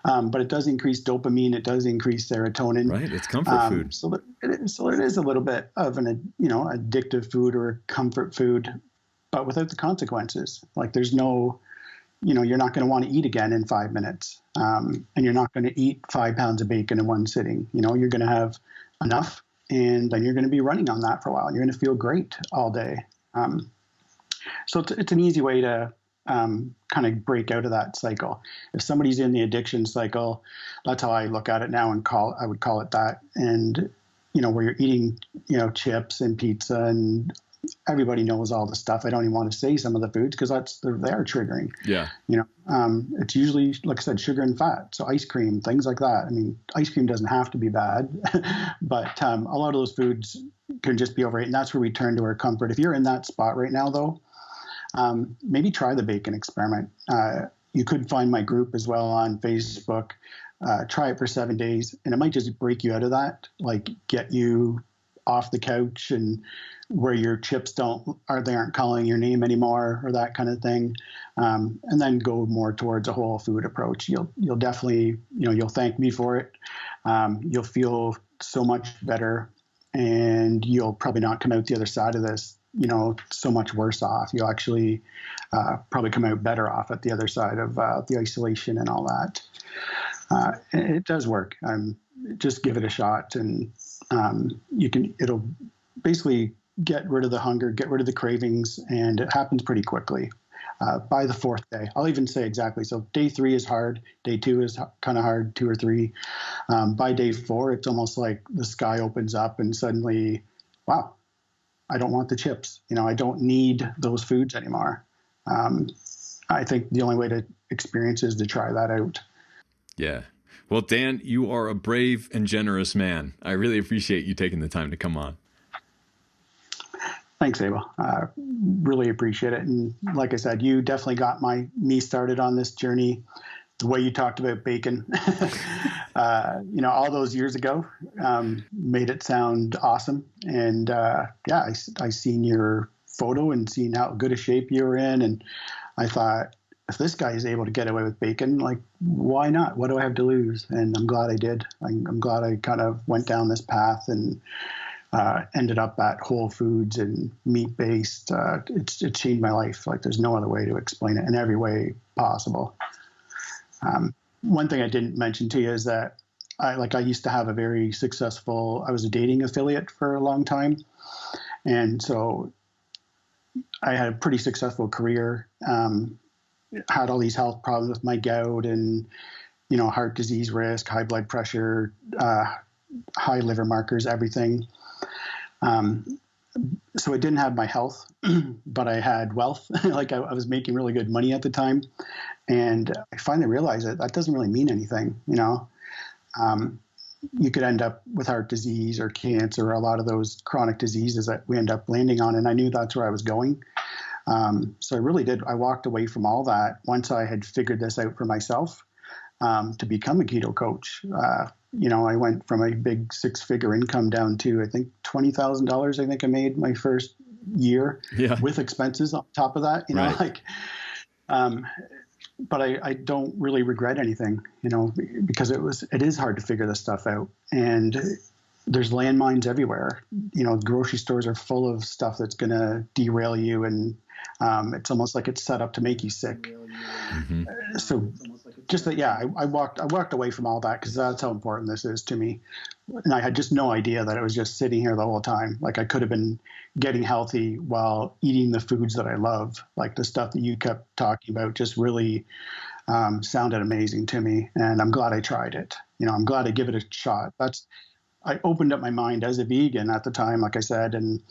S2: but it does increase dopamine. It does increase serotonin.
S1: Right. It's comfort food.
S2: So it is a little bit of an, addictive food or a comfort food, but without the consequences. Like there's no, you're not going to want to eat again in 5 minutes. And you're not going to eat 5 pounds of bacon in one sitting. You're going to have enough, and then you're going to be running on that for a while. You're going to feel great all day. So it's an easy way to kind of break out of that cycle. If somebody's in the addiction cycle, that's how I look at it now, and I would call it that. And, where you're eating, chips and pizza, and everybody knows all the stuff. I don't even want to say some of the foods because they are triggering.
S1: Yeah.
S2: It's usually, like I said, sugar and fat. So ice cream, things like that. I mean, ice cream doesn't have to be bad, but a lot of those foods can just be overrated. And that's where we turn to our comfort. If you're in that spot right now, though, maybe try the bacon experiment. You could find my group as well on Facebook. Try it for 7 days, and it might just break you out of that, like get you off the couch and where your chips aren't calling your name anymore, or that kind of thing. And then go more towards a whole food approach. You'll definitely, you'll thank me for it. You'll feel so much better, and you'll probably not come out the other side of this, so much worse off. You'll actually probably come out better off at the other side of the isolation and all that. It does work. Just give it a shot, and it'll basically get rid of the hunger, get rid of the cravings, and it happens pretty quickly. By the 4th day, I'll even say exactly. So day 3 is hard. Day 2 is kind of hard, 2 or 3. By day 4, it's almost like the sky opens up and suddenly, wow, I don't want the chips. I don't need those foods anymore. I think the only way to experience is to try that out.
S1: Yeah. Well, Dan, you are a brave and generous man. I really appreciate you taking the time to come on.
S2: Thanks, Abel. Really appreciate it. And like I said, you definitely got me started on this journey. The way you talked about bacon, all those years ago, made it sound awesome. And I seen your photo and seen how good a shape you were in, and I thought, if this guy is able to get away with bacon, like, why not? What do I have to lose? And I'm glad I did. I'm glad I kind of went down this path and ended up at Whole Foods and meat-based. It's changed my life. Like, there's no other way to explain it in every way possible. One thing I didn't mention to you is that I used to have I was a dating affiliate for a long time. And so I had a pretty successful career. Had all these health problems with my gout and, heart disease risk, high blood pressure, high liver markers, everything. So I didn't have my health, but I had wealth. Like I was making really good money at the time. And I finally realized that doesn't really mean anything, You could end up with heart disease or cancer or a lot of those chronic diseases that we end up landing on. And I knew that's where I was going. So I really did. I walked away from all that once I had figured this out for myself, to become a keto coach. I went from a big 6-figure income down to, I think, $20,000. I think I made my first year with expenses on top of that,
S1: right.
S2: But I don't really regret anything, because it is hard to figure this stuff out, and there's landmines everywhere. Grocery stores are full of stuff that's going to derail you, and it's almost like it's set up to make you sick. Mm-hmm. So just that, I walked away from all that because that's how important this is to me. And I had just no idea that it was just sitting here the whole time. Like I could have been getting healthy while eating the foods that I love, like the stuff that you kept talking about just really sounded amazing to me. And I'm glad I tried it. I'm glad I give it a shot. I opened up my mind as a vegan at the time, like I said, and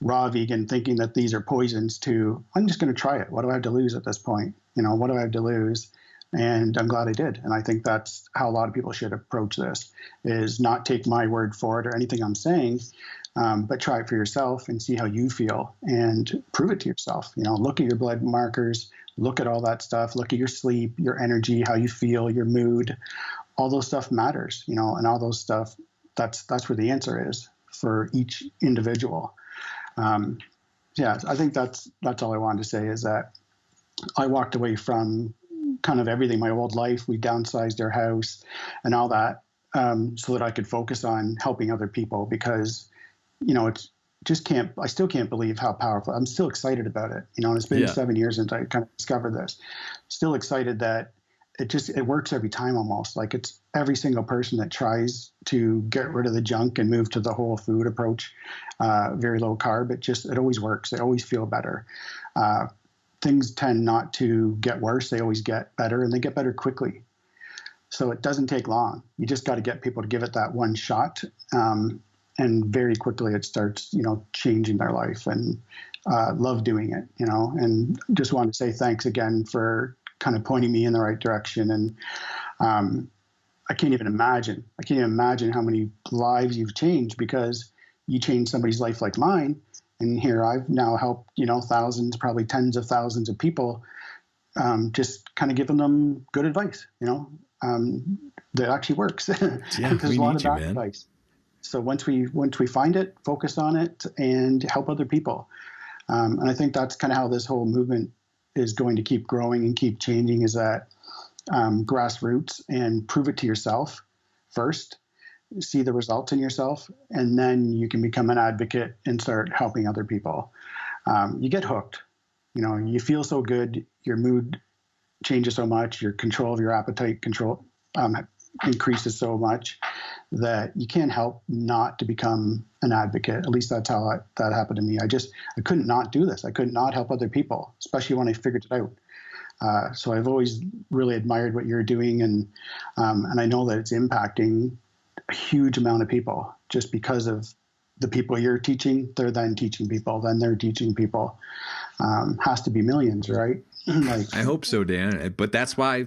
S2: raw vegan, thinking that these are poisons, to I'm just going to try it. What do I have to lose at this point? What do I have to lose? And I'm glad I did. And I think that's how a lot of people should approach this, is not take my word for it or anything I'm saying, but try it for yourself and see how you feel and prove it to yourself. Look at your blood markers, look at all that stuff, look at your sleep, your energy, how you feel, your mood. All those stuff matters, and all those stuff, that's where the answer is for each individual. I think that's all I wanted to say, is that I walked away from kind of everything, my old life. We downsized our house and all that, so that I could focus on helping other people, because, it's I still can't believe how powerful. I'm still excited about it, and it's been 7 years since I kind of discovered this. Still excited that it works every time almost. Like, it's every single person that tries to get rid of the junk and move to the whole food approach, very low carb, it always works. They always feel better. Things tend not to get worse. They always get better, and they get better quickly. So it doesn't take long. You just got to get people to give it that one shot. And very quickly it starts, changing their life, and love doing it, and just want to say thanks again for kind of pointing me in the right direction. And I can't even imagine how many lives you've changed, because you changed somebody's life like mine. And here I've now helped, thousands, probably tens of thousands of people, just kind of giving them good advice, that actually works.
S1: Yeah,
S2: there's a lot of bad advice. So once we find it, focus on it and help other people. And I think that's kind of how this whole movement is going to keep growing and keep changing, is that grassroots, and prove it to yourself first, see the results in yourself, and then you can become an advocate and start helping other people. You get hooked, you feel so good, your mood changes so much, your control of your appetite increases so much that you can't help not to become an advocate. At least that's how that happened to me. I couldn't not do this. I could not help other people, especially when I figured it out. So I've always really admired what you're doing, and I know that it's impacting a huge amount of people just because of the people you're teaching. They're then teaching people, then they're teaching people. Has to be millions, right?
S1: I hope so, Dan. But that's why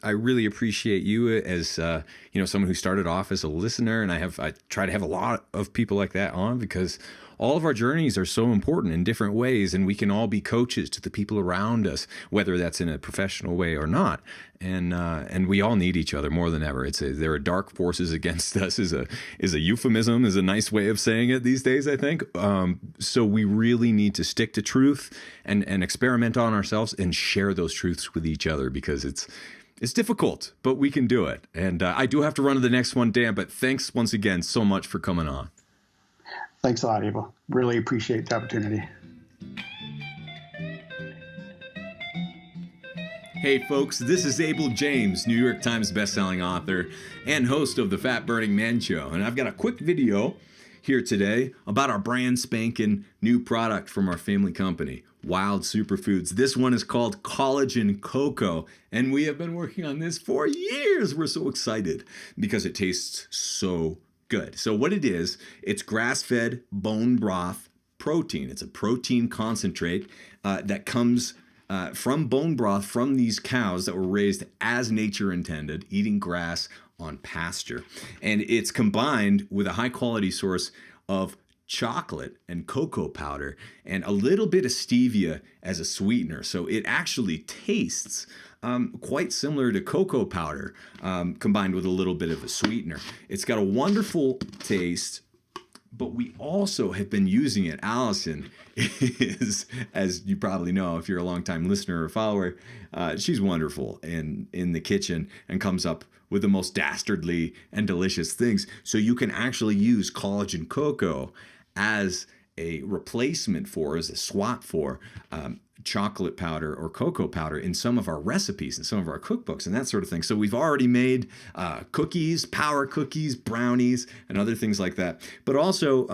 S1: I really appreciate you as someone who started off as a listener, and I try to have a lot of people like that on, because all of our journeys are so important in different ways, and we can all be coaches to the people around us, whether that's in a professional way or not. And we all need each other more than ever. There are dark forces against us is a euphemism, is a nice way of saying it these days, I think. So we really need to stick to truth and experiment on ourselves and share those truths with each other, because it's difficult, but we can do it. And I do have to run to the next one, Dan, but thanks once again so much for coming on.
S2: Thanks a lot, Abel. Really appreciate the opportunity.
S1: Hey folks, this is Abel James, New York Times bestselling author and host of the Fat Burning Man Show. And I've got a quick video here today about our brand spanking new product from our family company, Wild Superfoods. This one is called Collagen Cocoa, and we have been working on this for years. We're so excited because it tastes so good. So what it is, it's grass-fed bone broth protein. It's a protein concentrate that comes from bone broth from these cows that were raised as nature intended, eating grass on pasture. And it's combined with a high-quality source of chocolate and cocoa powder and a little bit of stevia as a sweetener. So it actually tastes quite similar to cocoa powder, combined with a little bit of a sweetener. It's got a wonderful taste, but we also have been using it. Allison is, as you probably know, if you're a longtime listener or follower, she's wonderful in the kitchen and comes up with the most dastardly and delicious things. So you can actually use collagen cocoa as a replacement for, as a swap for, chocolate powder or cocoa powder in some of our recipes and some of our cookbooks and that sort of thing. So we've already made cookies, power cookies, brownies, and other things like that. But also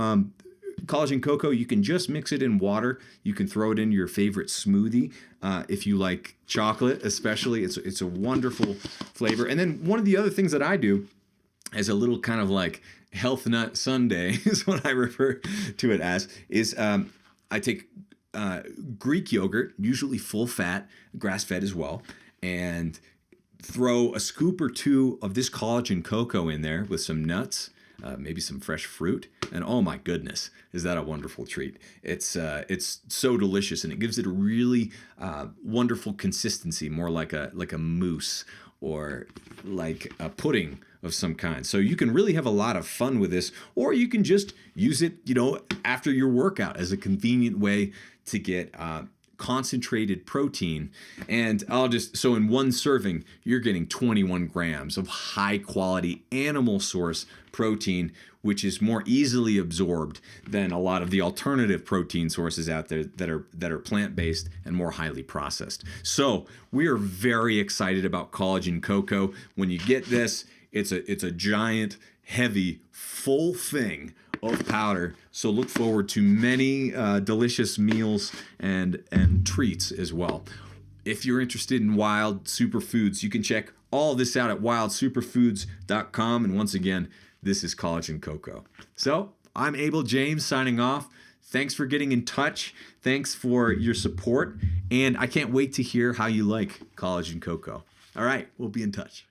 S1: collagen cocoa, you can just mix it in water. You can throw it in your favorite smoothie if you like chocolate, especially. It's a wonderful flavor. And then one of the other things that I do as a little kind of like health nut sundae is what I refer to it as, is I take Greek yogurt, usually full fat, grass-fed as well, and throw a scoop or two of this collagen cocoa in there with some nuts, maybe some fresh fruit, and oh my goodness, is that a wonderful treat. It's so delicious, and it gives it a really wonderful consistency, more like a mousse or like a pudding of some kind. So you can really have a lot of fun with this, or you can just use it, after your workout as a convenient way to get concentrated protein. And so in one serving, you're getting 21 grams of high quality animal source protein, which is more easily absorbed than a lot of the alternative protein sources out there that are plant-based and more highly processed. So we are very excited about Collagen Cocoa. When you get this, it's a giant, heavy, full thing of powder. So look forward to many delicious meals and treats as well. If you're interested in wild superfoods, you can check all this out at wildsuperfoods.com. And once again, this is Collagen Cocoa. So I'm Abel James signing off. Thanks for getting in touch. Thanks for your support. And I can't wait to hear how you like Collagen Cocoa. All right, we'll be in touch.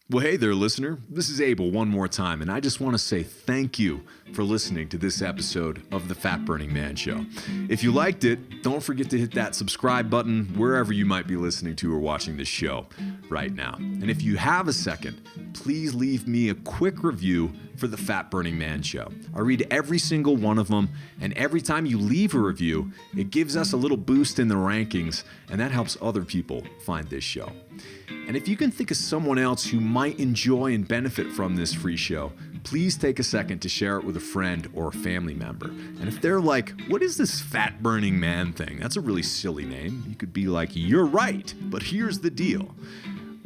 S1: Well, hey there, listener. This is Abel one more time, and I just want to say thank you for listening to this episode of The Fat Burning Man Show. If you liked it, don't forget to hit that subscribe button wherever you might be listening to or watching this show right now. And if you have a second, please leave me a quick review for The Fat Burning Man Show. I read every single one of them, and every time you leave a review, it gives us a little boost in the rankings, and that helps other people find this show. And if you can think of someone else who might enjoy and benefit from this free show, please take a second to share it with a friend or a family member. And if they're like, what is this fat burning man thing? That's a really silly name. You could be like, you're right, but here's the deal.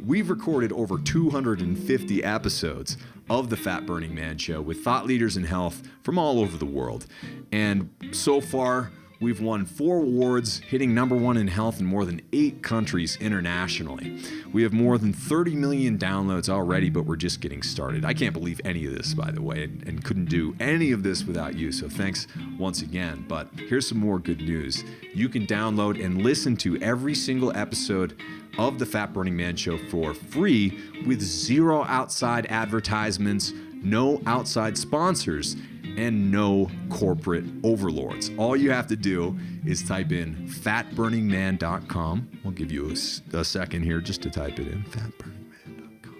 S1: We've recorded over 250 episodes of The Fat Burning Man Show with thought leaders in health from all over the world. And so far, we've won 4 awards, hitting #1 in health in more than 8 countries internationally. We have more than 30 million downloads already, but we're just getting started. I can't believe any of this, by the way, and couldn't do any of this without you, so thanks once again. But here's some more good news. You can download and listen to every single episode of The Fat Burning Man Show for free with 0 outside advertisements, no outside sponsors, and no corporate overlords. All you have to do is type in fatburningman.com. We'll give you a second here just to type it in, fatburningman.com.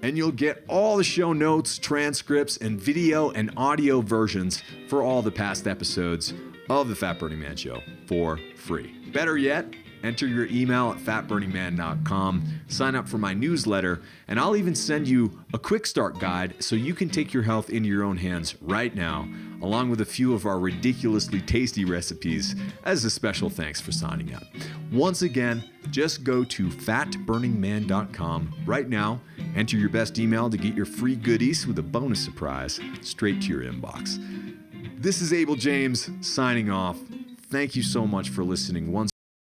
S1: And you'll get all the show notes, transcripts, and video and audio versions for all the past episodes of The Fat Burning Man Show for free. Better yet, enter your email at fatburningman.com, sign up for my newsletter, and I'll even send you a quick start guide so you can take your health into your own hands right now, along with a few of our ridiculously tasty recipes as a special thanks for signing up. Once again, just go to fatburningman.com right now, enter your best email to get your free goodies with a bonus surprise straight to your inbox. This is Abel James signing off. Thank you so much for listening once